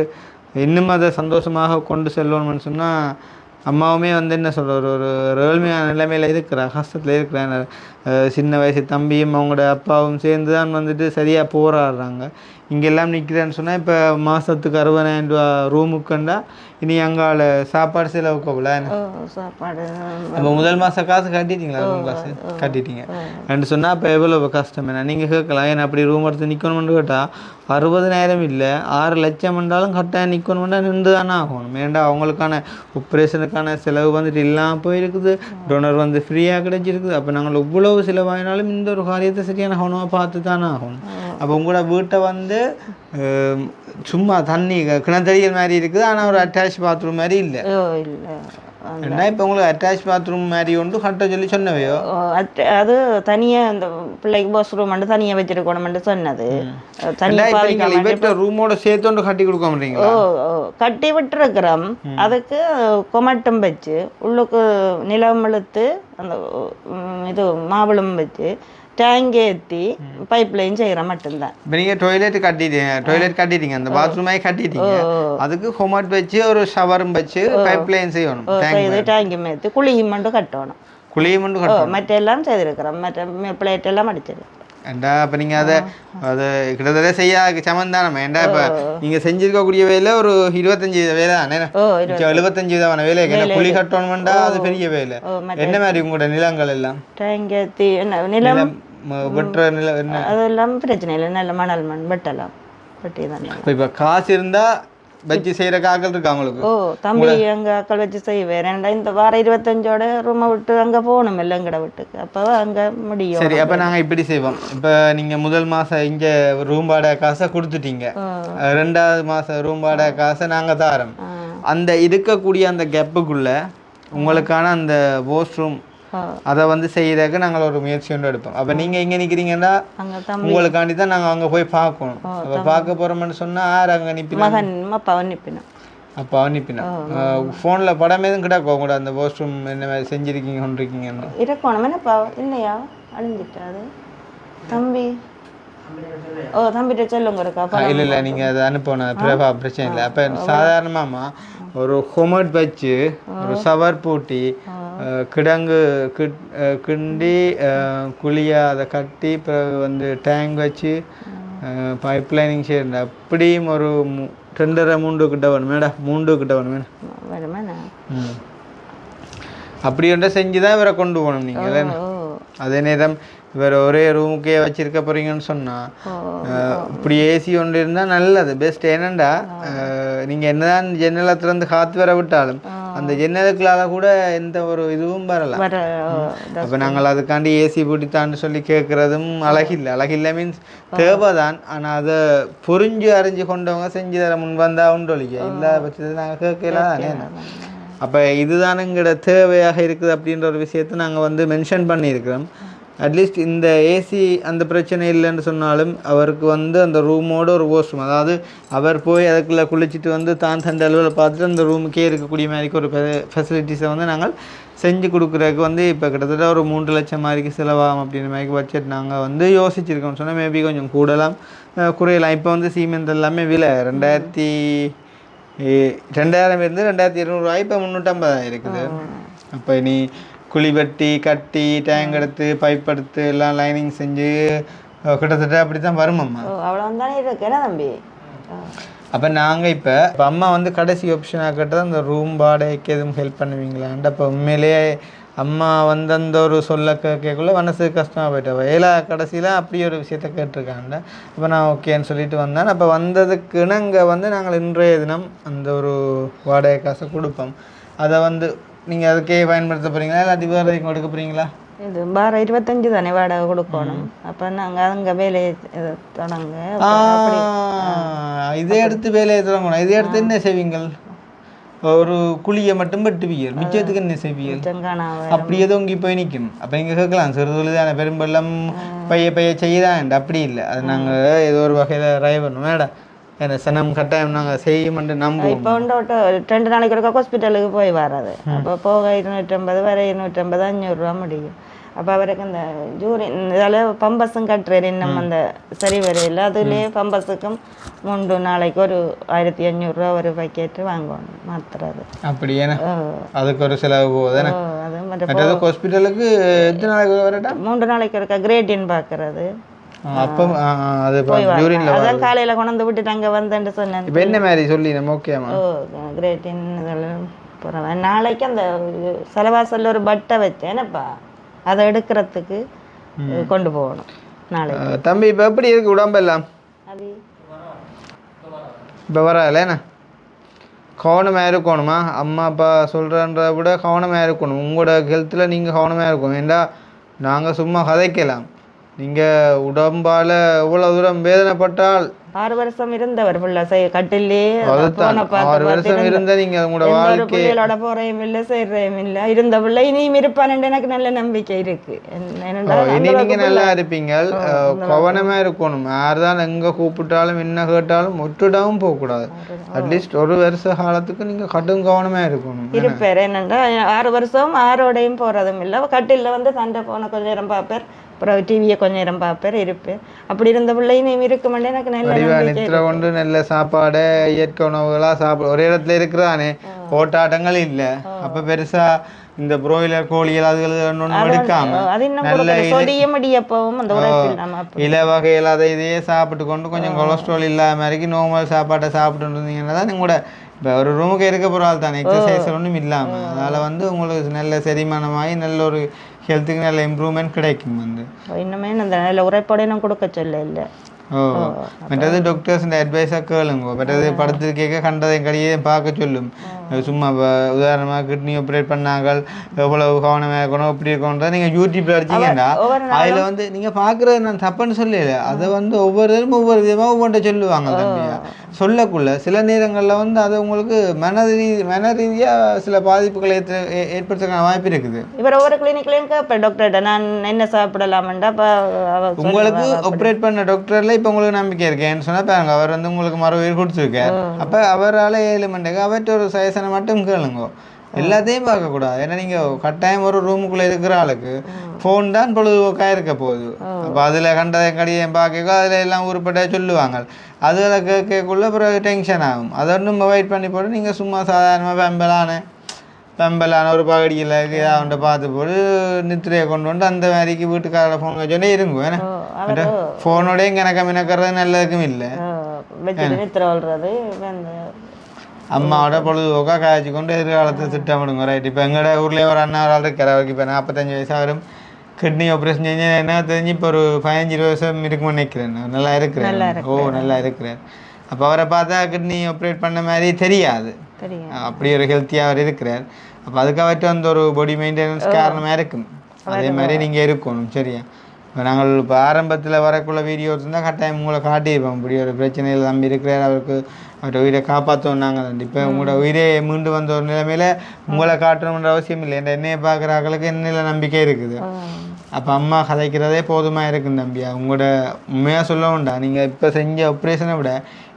இன்னும் அதை சந்தோஷமாக கொண்டு செல்லணும்னு சொன்னால் அம்மாவுமே வந்து என்ன சொல்கிற ஒரு ஏழ்மையான நிலைமையில் இருக்கிறா, கஷ்டத்தில் இருக்கிறாங்க. சின்ன வயசு தம்பியும் அவங்களோட அப்பாவும் சேர்ந்து தான் வந்துட்டு சரியாக போராடுறாங்க. இங்கெல்லாம் நிற்கிறேன்னு சொன்னால் இப்போ மாதத்துக்கு 60,000 ரூபா ரூமுக்குண்டா இனி அங்கால சாப்பாடு செலவுக்கு போகல. சாப்பாடு இப்போ முதல் மாதம் காசு கட்டிட்டீங்களா? ரூம் காசு கட்டிட்டீங்க ரெண்டு சொன்னால் இப்போ எவ்வளோ கஷ்டம் என்ன நீங்கள் கேட்கலாம். ஏன்னா அப்படி ரூம் எடுத்து நிற்கணும்னு கேட்டால் 60,000 இல்லை 6 லட்சம் என்றாலும் கட்டாயம் நிற்கணும்னா நின்று தானே ஆகணும். ஏன்டா அவங்களுக்கான ஆப்ரேஷனுக்கான செலவு வந்துட்டு இல்லாமல் போயிருக்குது, டொனர் வந்து ஃப்ரீயாக கிடைச்சிருக்குது. அப்போ நாங்கள் இவ்வளவு செலவாயினாலும் இந்த ஒரு காரியத்தை சரியான கவனமாக பார்த்து தானே ஆகணும். அப்போ உங்களோட வீட்டை வந்து சும்மா தண்ணி கிணத்தடிகள் மாதிரி இருக்குது, ஆனால் ஒரு அட்டாச் பாத்ரூம் மாதிரி இல்லை. ஏன்னா இப்போ உங்களுக்கு அட்டாச் பாத்ரூம் மாதிரி ஒன்று கட்ட சொல்லி சொன்னவையோ அது தனியாக அந்த பிள்ளைக்கு பாஸ் ரூம் மட்டும் தனியாக வச்சிருக்கணும்னு சொன்னது. தனியாக ரூமோட சேர்த்து கட்டி கொடுக்க மாட்டீங்களா? கட்டி விட்டுருக்குறோம். அதுக்கு கொமட்டும் வச்சு உள்ளுக்கு நிலம் இழுத்து அந்த இது மாவளம் வச்சு டேங்க் ஏற்றி பைப் லைன் செய்கிற மட்டும்தான். இப்போ நீங்கள் டாய்லெட் கட்டிட்டீங்க அந்த பாத்ரூமே கட்டிட்டீங்க, அதுக்கு ஹோமட் வச்சு ஒரு ஷவரும் வச்சு பைப் லைன் செய்யணும். டேங்கும் ஏற்றி குழியும் மட்டும் கட்டணும். மற்ற எல்லாம் செய்திருக்கிறோம், மற்ற பிளேட் எல்லாம் அடிச்சிருக்கோம். ஏண்டா இப்போ நீங்கள் அதை கிட்டத்தட்ட செய்ய சமந்தானமா? ஏண்டா இப்போ நீங்கள் செஞ்சிருக்கக்கூடிய வேலை ஒரு 25 வேலை தானே, 75 வேலை. குழி கட்டணும்டா அது பெரிய வேலை. என்ன மாதிரி உங்களோட நிலங்கள் எல்லாம் டேங்க் ஏற்றி நிலம் வெட்டுற நிலம் என்ன அதெல்லாம் பிரச்சனை இல்லை, நல்ல மணல் மண் வெட்டலாம் வெட்டி தான். இப்போ காசு இருந்தால் வச்சு செய்கிற ஆக்கள் இருக்கு அவங்களுக்கு. தம்பி அங்கே ஆக்கள் வச்சு செய்வேன். இந்த வாரம் 25ஓட ரூமை விட்டு அங்கே போகணும் இல்லை எங்கட வீட்டுக்கு, அப்போ அங்கே முடியும். சரி, அப்போ நாங்கள் இப்படி செய்வோம். இப்போ நீங்கள் முதல் மாதம் இங்கே ரூம் வாடகை காசை கொடுத்துட்டீங்க, 2வது மாதம் ரூம் வாடகை காசை நாங்கள் தரோம். அந்த இருக்கக்கூடிய அந்த கேப்புக்குள்ளே உங்களுக்கான அந்த வாஷ்ரூம் அதை வந்து செய்யறதுக்கு நாங்கள் ஒரு முயற்சி ஒன்று எடுப்போம். அப்போ நீங்கள் எங்கே நிற்கிறீங்கன்னா உங்களுக்காண்டி தான் நாங்கள் அங்கே போய் பார்க்கணும். அப்போ பார்க்க போகிறோம்னு சொன்னால் யார் அங்கே நிற்பினோம்? அப்பாவை நிற்பினோம். ஃபோனில் படம் எதுவும் கிடக்கும் கூட அந்த வாஷ்ரூம் என்ன மாதிரி செஞ்சுருக்கீங்க கொண்டிருக்கீங்கன்னு இருக்கணும். என்னப்பா இல்லையா அழிஞ்சிட்டாது தம்பி? தம்பிகிட்ட சொல்லுங்க இருக்கா? இல்லை நீங்கள் அதை அனுப்பணும், பிரபா பிரச்சனை இல்லை. அப்போ சாதாரணமாக ஒரு ஹோமட் வச்சு ஒரு சவர் பூட்டி கிடங்கு கிண்டி குழியாக அதை கட்டி பிறகு வந்து டேங்க் வச்சு பைப் லைனிங் செய்யணும். அப்படியும் ஒரு 2.5-3 கிட்ட வேணும் மேடம், 3 கிட்ட வேணும் மேடம். அப்படி ஒன்றை செஞ்சு தான் இவரை கொண்டு போகணும் நீங்கள். அதே நேரம் இவர் ஒரே ரூமுக்கே வச்சிருக்க போறீங்கன்னு சொன்னால் இப்படி ஏசி ஒன்று இருந்தால் நல்லது, பெஸ்ட். ஏனண்டா நீங்கள் என்னதான் ஜன்னலை திறந்து காற்று வர விட்டாலும் அந்த ஜன்னலுக்குள்ளால கூட எந்த ஒரு இதுவும் வரலாம். அப்போ நாங்கள் அதுக்காண்டி ஏசி பிடித்தான்னு சொல்லி கேட்குறதும் அழகில்லை மீன்ஸ் தேவைதான். ஆனால் அதை புரிஞ்சு அறிஞ்சு கொண்டவங்க செஞ்சு தர முன் வந்தால் உண்டொழிக்க இல்லாத பட்சத்தில் நாங்கள் கேட்கலாம் தானே. அப்போ இதுதான் எங்களோட தேவையாக இருக்குது அப்படின்ற ஒரு விஷயத்தை நாங்கள் வந்து மென்ஷன் பண்ணியிருக்கிறோம். அட்லீஸ்ட் இந்த ஏசி அந்த பிரச்சனை இல்லைன்னு சொன்னாலும் அவருக்கு வந்து அந்த ரூமோட ஒரு வாஷ்ரூம், அதாவது அவர் போய் அதுக்குள்ளே குளிச்சுட்டு வந்து தான் தந்த அளவில் பார்த்துட்டு அந்த ரூமுக்கே இருக்கக்கூடிய மாதிரிக்கு ஒரு ஃபெசிலிட்டிஸை வந்து நாங்கள் செஞ்சு கொடுக்குறதுக்கு வந்து இப்போ கிட்டத்தட்ட ஒரு 3 லட்சம் மாதிரிக்கு செலவாகும் அப்படின்ற மாதிரி பட்ஜெட் நாங்கள் வந்து யோசிச்சிருக்கோம். சொன்னால் மேபி கொஞ்சம் கூடலாம் குறையலாம். இப்போ வந்து சீமெண்ட் எல்லாமே விலை 2000 இருந்து 2200 இப்போ 350 இருக்குது. அப்போ நீ குழி வெட்டி கட்டி டேங்க் எடுத்து பைப் எடுத்து எல்லாம் லைனிங் செஞ்சு கிட்டத்தட்ட அப்படி தான் வருமாம்மா. அவ்வளோ தானே இருக்குன்னா தம்பி. அப்போ நாங்கள் இப்போ அம்மா வந்து கடைசி ஆப்ஷனாக கேட்டது அந்த ரூம் வாடகைக்கு எதுவும் ஹெல்ப் பண்ணுவீங்களான்ட்டு. அப்போ உண்மையிலேயே அம்மா வந்து அந்த ஒரு சொல்ல கேட்கக்குள்ள மனசு கஷ்டமாக போயிட்டா. கடைசியில் அப்படி ஒரு விஷயத்த கேட்டிருக்காங்க. அப்போ நான் ஓகேன்னு சொல்லிட்டு வந்தேன். அப்போ வந்ததுக்குன்னு இங்கே வந்து நாங்கள் இன்றைய தினம் அந்த ஒரு வாடகை காசை கொடுப்போம். அதை வந்து நீங்கள் அதுக்கே பயன்படுத்த போகிறீங்களா இல்லாட்டி வேறு கொடுக்க போகிறீங்களா? இது வாரம் 25 தானே வாடகை கொடுக்கணும். அப்போ நாங்கள் அங்கே வேலையை தொடங்க இதே எடுத்து வேலையை தொடங்கணும். இதே எடுத்து என்ன செய்வீங்கள்? ஒரு குழியை மட்டும் வெட்டுவீர்கள், மிச்சத்துக்கு என்ன செய்வீர்கள்? அப்படி ஏதோ இங்கே போய் நிற்கும். அப்போ நீங்கள் கேட்கலாம் சிறுதொழில் தானே பெரும்பெல்லாம் பைய செய்யதான். அப்படி இல்லை, அது நாங்கள் ஏதோ ஒரு வகையில் ட்ரை பண்ணுவோம். மேடம் என்ன சனம் கட்டாயம் நாங்கள் செய்யமென்று நம்புவோம். இப்போ 2 நாளைக்கு ஒருக்கா ஹாஸ்பிட்டலுக்கு போய் வர்றது. அப்போ போக 250 வர 250 500 ரூபா முடியும். அப்போ அவருக்கு அந்த ஜூரின் இதால் பம்பஸும் கட்டுறாரு இன்னும் அந்த சரி வரையில். அதுலேயே பம்பஸுக்கும் 3 நாளைக்கு ஒரு 1500 ரூபா ஒரு பக்கெட்டு வாங்கணும் மாத்துறது. அப்படி ஏன்னா அதுக்கு ஒரு செலவு போகுது. அது ஹாஸ்பிட்டலுக்கு எத்தனை நாளைக்கு வரட்டா? 3 நாளைக்கு ஒருக்கா கிரேட்டின் பார்க்கறது. அப்போ அது அதான் காலையில் கொண்டு விட்டுட்டு அங்கே வந்தேன்னு சொன்னேன். இப்போ என்ன மாதிரி சொல்லி நம்ம ஓகேமா கிரேட்டின் இதெல்லாம் போகிறேன். நாளைக்கு அந்த செலவாசலில் ஒரு பட்டை வச்சேனப்பா, அதை எடுக்கிறதுக்கு கொண்டு போகணும் நாளைக்கு. தம்பி இப்போ எப்படி இருக்கு உடம்பெல்லாம்? அது இப்போ வரலண்ணா கவனமாக இருக்கணுமா? அம்மா அப்பா சொல்கிறன்ற விட கவனமாக இருக்கணும். உங்களோட ஹெல்த்தில் நீங்கள் கவனமாக இருக்கணும். ஏண்டா நாங்கள் சும்மா கதைக்கலாம். நீங்கள் உடம்பால் எவ்வளோ தூரம் வேதனைப்பட்டால் 6 வருஷம் இருந்தவர் கட்டிலே 6 வருஷம் இருந்த நீங்க உங்களோட வாழ்க்கையோட போறையும் இல்லை செய்யறையும் இல்லை இருந்த பிள்ளை இனியும் இருப்பான்னு எனக்கு நல்ல நம்பிக்கை இருக்கு. இனி நீங்க நல்லா இருப்பீங்க. கவனமா இருக்கணும். யார்தான் எங்க கூப்பிட்டாலும் என்ன கேட்டாலும் ஒட்டுடாவும் போகக்கூடாது. அட்லீஸ்ட் 1 வருஷ காலத்துக்கு நீங்க கடும் கவனமா இருக்கணும். இருப்பார். என்னண்டா 6 வருஷம் யாரோடையும் போறதும் இல்லை. கட்டில வந்து சண்டை போன கொஞ்ச நேரம் பார்ப்பார், அப்புறம் டிவியை கொஞ்ச நேரம் பார்ப்பார், இருப்பேன். அப்படி இருந்த பிள்ளையும் இருக்குமெண்டே எனக்கு நல்ல நித்திர கொண்டு நல்ல சாப்பாடு இயற்கை உணவுகளாக சாப்பிட ஒரு இடத்துல இருக்கிறானே ஓட்டாட்டங்கள் இல்லை. அப்போ பெருசா இந்த புரோயிலர் கோழிகள் அதுகள் ஒன்றும் எடுக்காம நல்ல இலை வகைகள் அதை இதையே சாப்பிட்டு கொண்டு கொஞ்சம் கொலஸ்ட்ரால் இல்லாத மாதிரி நார்மல் சாப்பாட்டை சாப்பிட்டு இருந்தீங்கன்னா தான் கூட இப்போ ஒரு ரூமுக்கு இருக்க போகிறாள் தானே எக்ஸசைஸ் ஒன்றும் இல்லாமல். அதனால் வந்து உங்களுக்கு நல்ல செரிமானமாகி நல்ல ஒரு ஹெல்த்துக்கு நல்ல இம்ப்ரூவ்மெண்ட் கிடைக்கும். வந்து இன்னுமே அந்த நல்ல உரைப்படை நான் கொடுக்க சொல்ல இல்லை. மற்றது டாக்டர்ஸ் அட்வைஸாக கேளுங்க. மற்றது படத்துக்கு கேட்க கண்டதை கடையே பார்க்க சொல்லும். சும்மா உதாரணமாக கிட்னி ஆப்ரேட் பண்ணாங்க எவ்வளவு கவனமாக இருக்கணும் எப்படி இருக்கணும்ன்றத நீங்கள் யூடியூப்ல அடிச்சிங்கன்னா அதில் வந்து நீங்கள் பார்க்குறது நான் தப்புன்னு சொல்லல. அதை வந்து ஒவ்வொரு விதமாக ஒவ்வொன்றை சொல்லுவாங்க. தம்பியா சொல்லக்குள்ள சில நேரங்களில் வந்து அது உங்களுக்கு மன ரீதியாக சில பாதிப்புகளை ஏற்படுத்துறதுக்கான வாய்ப்பு இருக்குது. இவர் ஒவ்வொரு கிளினிக்லையும் கேட்பேன் டாக்டர்கிட்ட நான் என்ன சாப்பிடலாம்டா. உங்களுக்கு ஆப்ரேட் பண்ண டாக்டர்ல இப்போ உங்களுக்கு நம்பிக்கை இருக்கேன்னு சொன்னால் பாருங்க, அவர் வந்து உங்களுக்கு மறுபடியும் கொடுத்துருக்கார். அப்போ அவரால் 7 மணிக்கு அவர்கிட்ட ஒரு சஜஷனை மட்டும் கேளுங்க. எல்லாத்தையும் பார்க்கக்கூடாது. ஏன்னா நீங்கள் கட்டாயம் ஒரு ரூமுக்குள்ளே இருக்கிற ஆளுக்கு ஃபோன் தான் பொழுதுபோக்காக இருக்க போகுது. அப்போ அதில் கண்டதை கடியம் பார்க்க அதில் எல்லாம் உருப்பட்ட சொல்லுவாங்க. அதில் கேட்கக்குள்ள பிறகு டென்ஷன் ஆகும். அதை ஒன்றும் அவாய்ட் பண்ணி போட்டு நீங்கள் சும்மா சாதாரணமாக பெம்பலான ஒரு பகடியில் அவன்கிட்ட பார்த்து போட்டு நித்திரையை கொண்டு வந்து அந்த மாதிரிக்கு வீட்டுக்கார ஃபோன் வச்சோன்னே இருங்க. ஏன்னா ஃபோனோடையும் கிணக்கிறது நல்லதுக்கும் இல்லை. அம்மாவோட பொழுதுபோக்காக காய்ச்சி கொண்டு எதிர்காலத்தை திட்டமிடுங்க. ரைட். இப்போ எங்களோட ஊர்லேயே ஒரு அண்ணா ஒரு ஆள் இருக்கிற அவருக்கு இப்போ 45 வயசு அவரும் கிட்னி ஆப்ரேஷன் செஞ்சு என்ன தெரிஞ்சு இப்போ ஒரு 15-20 வருஷம் இருக்குன்னு நினைக்கிறேன். நல்லா இருக்கிறேன். நல்லா இருக்கிறேன். அப்போ அவரை பார்த்தா கிட்னி ஆப்ரேட் பண்ண மாதிரி தெரியாது, தெரியும். அப்படி ஒரு ஹெல்த்தியாக அவர் இருக்கிறார். அப்போ அதுக்காகட்டும் அந்த ஒரு பாடி மெயின்டெனன்ஸ் காரணமாக இருக்கும். அதே மாதிரி நீங்கள் இருக்கணும். சரியா? இப்போ நாங்கள் இப்போ ஆரம்பத்தில் வரக்குள்ள வீடியோஸ் இருந்தால் கட்டாயம் உங்களை காட்டியிருப்போம். இப்படி ஒரு பிரச்சனையில் நம்பி இருக்கிறார், அவருக்கு அவரோட உயிரை காப்பாற்றோம் நாங்கள். இப்போ உங்களோட உயிரே மீண்டு வந்த ஒரு நிலைமையில் உங்களை காட்டணுன்ற அவசியம் இல்லை. என்னையை பார்க்குறாங்களுக்கு என்னில் நம்பிக்கை இருக்குது. அப்போ அம்மா கதைக்கிறதே போதுமாக இருக்குன்னு தம்பியா. உங்களோட உண்மையாக சொல்ல வேண்டாம், நீங்கள் இப்போ செஞ்ச ஆப்ரேஷனை விட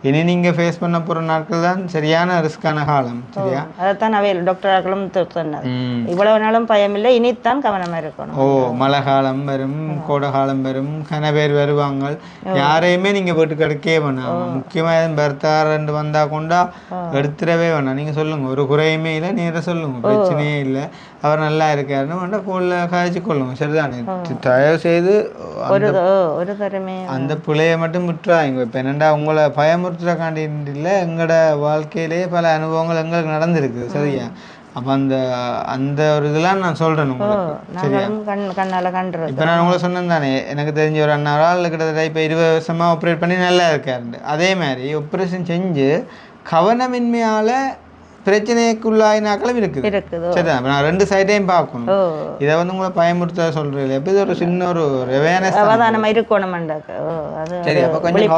இனி நீங்கள் ஃபேஸ் பண்ண போகிற நாட்கள் தான் சரியான ரிஸ்கான காலம். சரியா? அதைத்தான் அவையில் டாக்டர்களும் சொன்னது. இவ்வளவு நாளும் பயம் இல்லை, இனித்தான் கவனமாக இருக்கணும். மழை காலம் வரும், கோடை காலம் வரும், கன பேர் வருவாங்க. யாரையுமே நீங்கள் வீட்டுக்கு எடுக்கவே வேணாம். முக்கியமாக எதுவும் பர்த்தார் ரெண்டு வந்தால் கொண்டா எடுத்துடவே வேணாம். நீங்கள் சொல்லுங்கள், ஒரு குறையுமே இல்லை, நேராக சொல்லுங்கள், பிரச்சனையே இல்லை, அவர் நல்லா இருக்காருன்னு வேண்டாம் ஃபோனில் காய்ச்சி கொள்ளுங்க. சரிதானே? தயவு செய்து ஒரு தரமே அந்த பிள்ளையை மட்டும் விட்டுறாங்க. இப்போ என்னென்னா உங்களை பயமுறுத்துறக்காண்டி இல்லை, எங்களோட வாழ்க்கையிலேயே பல அனுபவங்கள் எங்களுக்கு நடந்திருக்குது. சரியா? அப்போ அந்த ஒரு இதெல்லாம் நான் சொல்கிறேன் உங்களுக்கு. சரியா? கண்ணால் கண்டுறது. இப்போ நான் உங்களை சொன்னேன் தானே, எனக்கு தெரிஞ்ச ஒரு அண்ணா ஆள் கிட்டத்தட்ட இப்போ 20 வருஷமாக ஆப்ரேட் பண்ணி நல்லா இருக்காரு. அதே மாதிரி ஆப்ரேஷன் செஞ்சு கவனமின்மையால் பிரச்சனைக்குள்ளாயினாக்களும் இருக்குது. சரிதான்? நான் 2 சைடையும் பார்க்கணும். இதை வந்து உங்களை பயமுறுத்த சொல்றேன். எப்போ இது ஒரு சின்ன ஒரு அவேர்னஸ் இருக்கணும். சரி, அப்போ கொஞ்சம்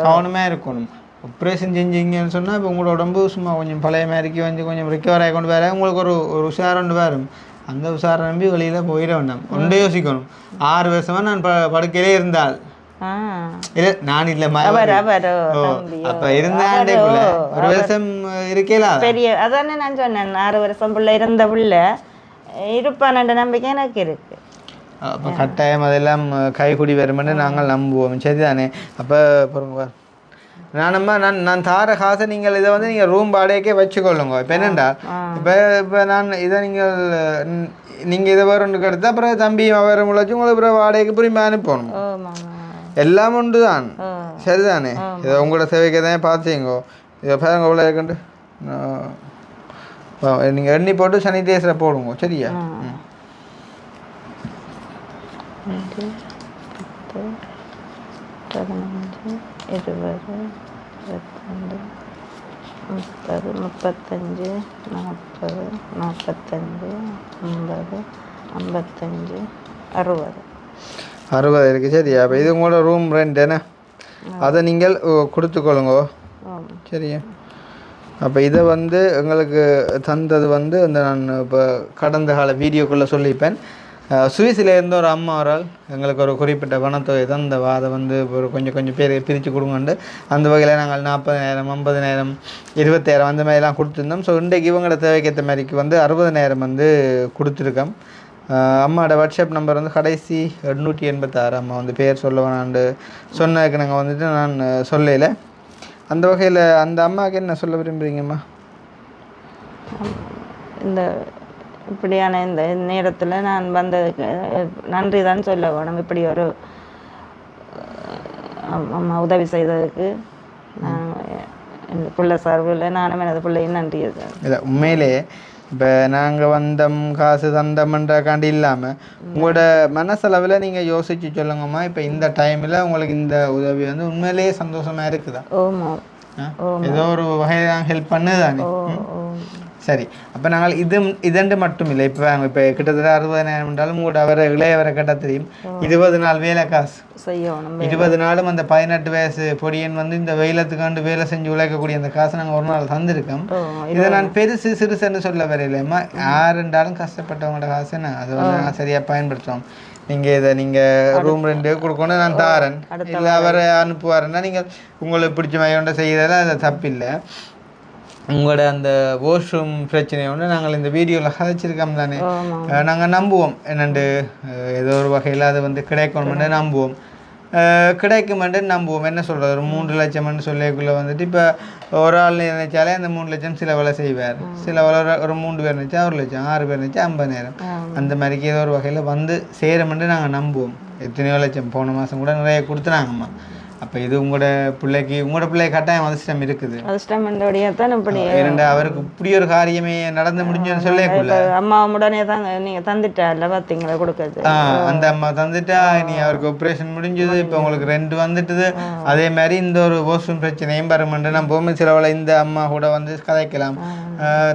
கவனமாக இருக்கணும். ஆப்ரேஷன் செஞ்சீங்கன்னு சொன்னால் இப்போ உங்களோட உடம்பு சும்மா கொஞ்சம் பழைய மாதிரிக்கு வந்து கொஞ்சம் ரிக்கவர் ஆகி கொண்டு வர உங்களுக்கு ஒரு உஷாரம் கொண்டு வரும். அந்த உஷாரம் நம்பி வெளியில் போயிட வேண்டாம். ஒன்றே யோசிக்கணும், 6 வருஷமாக நான் படுக்கையிலே இருந்தால் இல்ல நான் இல்ல அப்ப இருந்தாண்டேக்குள்ள ஒரு வருஷம் இருக்கல பெரிய அதானே நான் சொன்னேன். 6 வருஷம் பிள்ளை இருந்த பிள்ளை இருப்பான நம்பிக்கை எனக்கு இருக்கு. அப்ப கட்டாயம் அதெல்லாம் கைக்குடி வருமென்னு நாங்கள் நம்புவோம். சரிதானே? அப்ப பாருங்க, நான் தார காசை நீங்கள் இதை வந்து நீங்கள் ரூம் வாடகைக்கே வச்சுக்கொள்ளுங்க. இப்போ என்னென்றா இப்போ நான் இதை நீங்கள் இதை வேறு ஒன்றுக்கு எடுத்தால் அப்புறம் தம்பி வேறு முளைச்சி உங்களுக்கு அப்புறம் வாடகைக்கு புரியுமா அனுப்பணும். எல்லாம் உண்டு தான். சரிதானே? இதை உங்களோட சேவைக்கு தான் பார்த்தீங்கோ. இதை பாருங்க எவ்வளோ இருக்குண்டு. நீங்கள் எண்ணி போட்டு சானிடைசரை போடுங்க. சரியா? 15, 20, 22, 30, 35, 40, 45, 50, 55, 60 இருக்குது. சரியா? அப்போ இது உங்களோட ரூம் ரெண்ட் என்ன, அதை நீங்கள் கொடுத்துக்கொள்ளுங்க. சரியா? அப்போ இதை வந்து எங்களுக்கு தந்தது வந்து இந்த நான் இப்போ கடந்த கால வீடியோக்குள்ளே சொல்லிப்பேன். சுவிஸில் இருந்த ஒரு அம்மா அவரால் எங்களுக்கு ஒரு குறிப்பிட்ட பணத்தொகை தான் இந்த அதை வந்து ஒரு கொஞ்சம் பேர் பிரித்து கொடுங்கண்டு அந்த வகையில் நாங்கள் 40,000, 50,000, 20,000 அந்த மாதிரிலாம் கொடுத்துருந்தோம். ஸோ இன்றைக்கு இவங்களோட தேவைக்கேற்ற மாதிரிக்கு வந்து 60,000 வந்து கொடுத்துருக்கோம். அம்மாவோட வாட்ஸ்அப் நம்பர் வந்து கடைசி 886. அம்மா வந்து பேர் சொல்ல வேணாண்டு சொன்னதுக்கு நாங்கள் வந்துட்டு நான் சொல்லலை. அந்த வகையில் அந்த அம்மாவுக்கு என்ன சொல்ல விரும்புகிறீங்கம்மா? இந்த இப்படியான இந்த நேரத்தில் நான் வந்ததுக்கு நன்றி தான் சொல்ல வேணும். இப்படி ஒரு அம்மா உதவி செய்ததுக்கு நான் என் பிள்ளை சார்பில் நானும் எனது பிள்ளையும் நன்றி. இல்லை உண்மையிலே இப்போ நாங்கள் வந்தோம் காசு தந்தோம்ன்றக்காண்டி இல்லாமல் உங்களோட மனசளவில் நீங்கள் யோசிச்சு சொல்லுங்கம்மா. இப்போ இந்த டைமில் உங்களுக்கு இந்த உதவி வந்து உண்மையிலேயே சந்தோஷமாக இருக்குதா? ஏதோ ஒரு வகையில் நாங்கள் ஹெல்ப் பண்ணுதானே? சரி, அப்போ நாங்கள் இதண்டு மட்டும் இல்லை. இப்போ கிட்டத்தட்ட 60,000 என்றாலும் உங்களோட அவரை இளையவரை கேட்டால் தெரியும். 20 நாள் வேலை காசு செய்யணும். 20 நாளும் அந்த 18 வயசு பொடியன் வந்து இந்த வெயிலத்துக்காண்டு வேலை செஞ்சு உழைக்கக்கூடிய அந்த காசை நாங்கள் ஒரு நாள் தந்திருக்கோம். இதை நான் பெருசு சிறுசுன்னு சொல்ல வரையிலேம்மா. யார் என்றாலும் கஷ்டப்பட்டவங்களோட காசை நான் அதை வந்து நான் சரியாக பயன்படுத்துவோம். நீங்கள் இதை நீங்கள் ரூம் ரெண்டு கொடுக்கணும், நான் தாரேன். இல்லை அவரை அனுப்புவாருன்னா நீங்கள் உங்களுக்கு பிடிச்ச மாதிரி ஒன்றை செய்யறதால அது தப்பில்லை. உங்களோட அந்த வாஷ்ரூம் பிரச்சனையை ஒன்று நாங்கள் இந்த வீடியோவில் கதைச்சிருக்கோம் தானே. நாங்கள் நம்புவோம் என்னண்டு ஏதோ ஒரு வகையில் அது வந்து கிடைக்கணுமென்று நம்புவோம், கிடைக்குமென்று நம்புவோம். என்ன சொல்கிறது, ஒரு 3 லட்சம்னு சொல்லிக்குள்ளே வந்துட்டு இப்போ ஒரு ஆள் நினைச்சாலே அந்த 3 லட்சம் சில வேலை செய்வார். சில வேலை ஒரு 3 பேர் நினச்சா 1 லட்சம், 6 பேர் நினச்சா 50,000. அந்த மாதிரிக்கு ஏதோ ஒரு வகையில் வந்து சேருமென்று நாங்கள் நம்புவோம். எத்தனையோ லட்சம் போன மாதம் கூட நிறைய கொடுத்துனாங்கம்மா. அப்போ இது உங்களோட பிள்ளை கட்டாயம் அதிர்ஷ்டம் இருக்குது. அதிர்ஷ்டம்ன்றபடியே தான் இப்படி ஏனெண்டா அவருக்கு இப்படி ஒரு காரியமே நடந்து முடிஞ்சுன்னு சொல்லக்குள்ள அம்மா உடனே தான் நீங்கள் தந்துட்டா இல்லை பார்த்தீங்களா கொடுக்குறது. அந்த அம்மா தந்துட்டா நீ அவருக்கு ஆப்ரேஷன் முடிஞ்சது, இப்போ உங்களுக்கு 2 வந்துட்டுது. அதே மாதிரி இந்த ஒரு வாஷ்ரூம் பிரச்சனையும் பருமண்டு நம்ம போகும்போது சிலவளை இந்த அம்மா கூட வந்து கதைக்கலாம்,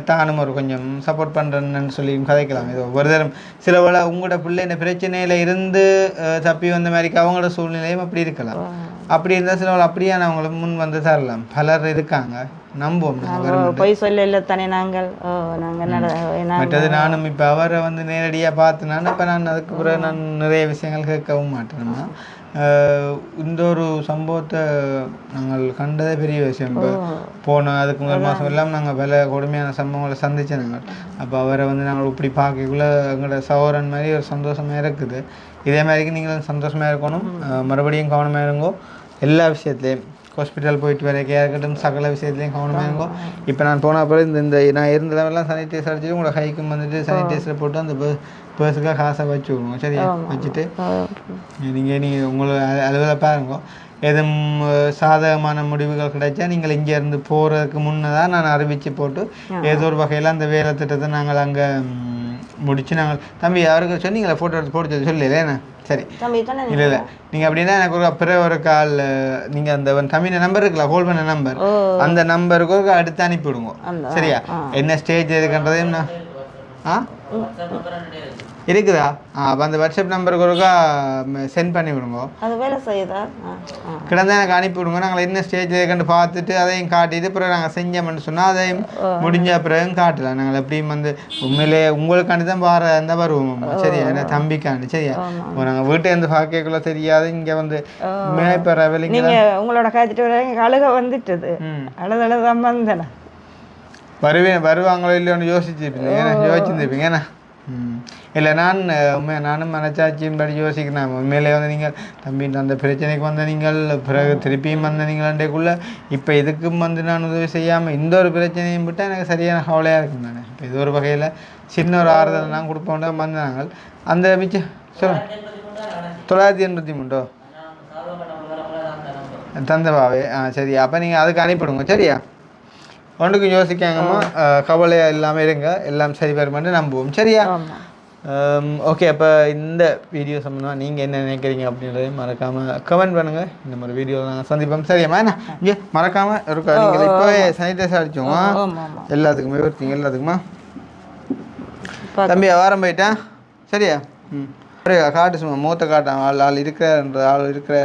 தானும் ஒரு கொஞ்சம் சப்போர்ட் பண்ணுறேன்னு சொல்லி கதைக்கலாம். இது ஒவ்வொரு தரம் சிலவளை உங்களோட பிள்ளை இந்த பிரச்சனையில் இருந்து தப்பி வந்த மாதிரிக்கு அவங்களோட சூழ்நிலையும் அப்படி இருக்கலாம். அப்படி இருந்தால் சிலவளை அப்படியானவங்களும் முன் வந்து தரலாம். பலர் இருக்காங்க, நம்புவோம். பொய் சொல்ல இல்லை தானே நாங்கள் மற்றது நானும் இப்போ அவரை வந்து நேரடியாக பார்த்தினான்னு இப்போ நான் அதுக்கு பிறகு நான் நிறைய விஷயங்கள் கேட்கவும் மாட்டேன்னா. இந்த ஒரு சம்பவத்தை நாங்கள் கண்டதே பெரிய விஷயம். இப்போ போன அதுக்கு முதல் மாதம் எல்லாம் நாங்கள் பல கொடுமையான சம்பவங்களை சந்தித்தோம் நாங்கள். அப்போ அவரை வந்து நாங்கள் இப்படி பார்க்கக்குள்ள எங்களோட சகோதரன் மாதிரி ஒரு சந்தோஷமாக இருக்குது. இதே மாதிரிக்கு நீங்களும் சந்தோஷமாக இருக்கணும், மறுபடியும் கவனமாக இருங்கோ. எல்லா விஷயத்துலேயும் ஹாஸ்பிட்டல் போயிட்டு வரைக்கும் இருக்கட்டும், சகல விஷயத்துலையும் கவனமாக இருக்கும். இப்போ நான் போன அப்புறம் இந்த நான் இருந்ததெல்லாம் சானிடைசர் அடிச்சுட்டு உங்களோட கைக்கும் வந்துட்டு சானிடைசரை போட்டு அந்த பர்ஸுக்காக காசை வச்சு விடுவோம். சரியா? வச்சுட்டு நீங்கள் உங்களை அலுவலக பாருங்க. எதுவும் சாதகமான முடிவுகள் கிடைச்சா நீங்கள் இங்கேருந்து போகிறதுக்கு முன்னே தான் நான் அறிவித்து போட்டு ஏதோ ஒரு வகையில் அந்த வேலை திட்டத்தை நாங்கள் அங்கே முடிச்சு நாங்கள் தம்பி அவருக்கு சொன்னீங்களா ஃபோட்டோ எடுத்து போட்டு சொல்லலைண்ணா? சரி, இல்லை இல்லை நீங்கள் அப்படின்னா எனக்கு ஒரு அப்புறம் ஒரு கால் நீங்கள் அந்த தம்பின நம்பர் இருக்குல்ல, கால் பண்ண நம்பர், அந்த நம்பருக்கு ஒரு அடுத்து அனுப்பிவிடுங்க. சரியா? என்ன ஸ்டேஜ் இருக்குன்றதையும் நான் இருக்குதா? அப்போ அந்த வாட்ஸ்அப் நம்பருக்கு ஒருக்கா சென்ட் பண்ணி விடுங்க. அது வேலை செய்யுதா? கிடந்தா எனக்கு அனுப்பி விடுங்க. நாங்கள் என்ன ஸ்டேஜில் இருக்குன்னு பார்த்துட்டு அதையும் காட்டிட்டு அப்புறம் நாங்கள் செஞ்சோம்னு சொன்னால் அதையும் முடிஞ்ச அப்புறம் காட்டலாம். நாங்கள் எப்படியும் வந்து உண்மையிலே உங்களுக்காண்டி தான் அந்த வருவோம். சரியா? என்ன தம்பிக்காண்டி. சரியா? நாங்கள் வீட்டை பார்க்கக்குள்ள தெரியாது. இங்கே வந்து இப்போ நீங்கள் உங்களோட காய்ச்சிட்டு அழுக வந்துட்டுது, அழுதான் வந்தேன் வருவாங்களோ இல்லையோன்னு யோசிச்சுருப்பீங்க. ஏன்னா இல்லை நானும் மனச்சாட்சியும் படி யோசிக்கிறேன். உண்மையிலே வந்து நீங்கள் தம்பி அந்த பிரச்சனைக்கு வந்த நீங்கள் பிறகு திருப்பியும் வந்த நீங்கள்ன்றக்குள்ளே இப்போ இதுக்கும் வந்து நான் உதவி செய்யாமல் இந்த ஒரு பிரச்சனையும் விட்டால் எனக்கு சரியான கவலையாக இருக்கும். நான் இப்போ இது ஒரு வகையில் சின்ன ஒரு ஆறுதல் நான் கொடுப்போம்னா வந்தாங்க. அந்த மிச்சம் சொல்லுங்கள். 983 தந்தவாவே. சரி, அப்போ நீங்கள் அதுக்கு அனுப்பிவிடுங்க. சரியா? ஒன்றுக்கும் யோசிக்காங்கம்மா, கவலையாக இல்லாமல் இருங்க, எல்லாம் சரி வருமானு நம்புவோம். சரியா? ஓகே. அப்போ இந்த வீடியோ சம்மந்தமாக நீங்கள் என்ன நினைக்கிறீங்க அப்படின்றதையும் மறக்காமல் கமெண்ட் பண்ணுங்கள். இந்த மாதிரி வீடியோவில் நாங்கள் சந்திப்போம். சரியாம்மா? என்ன இங்கே மறக்காமல் இருக்கா? நீங்கள் இப்போவே சானிடைசர் அடிச்சோமா எல்லாத்துக்குமே ஒருத்தீங்க எல்லாத்துக்குமா? தம்பி வாரம் போயிட்டேன். சரியா? காட்டு சும்மா மூத்த காட்டான் ஆள் இருக்கிற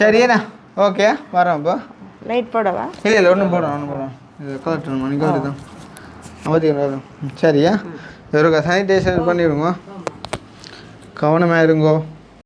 சரியாண்ணா? ஓகே, வரோம். இப்போ லைட் போடவா? இல்லை ஒன்றும் போடுறோம். இது கலெக்டர் மணிக்கு வருதான் 50. சரியா? சானிடைசர் பண்ணிவிடுங்க, கவனமாக இருங்கோ.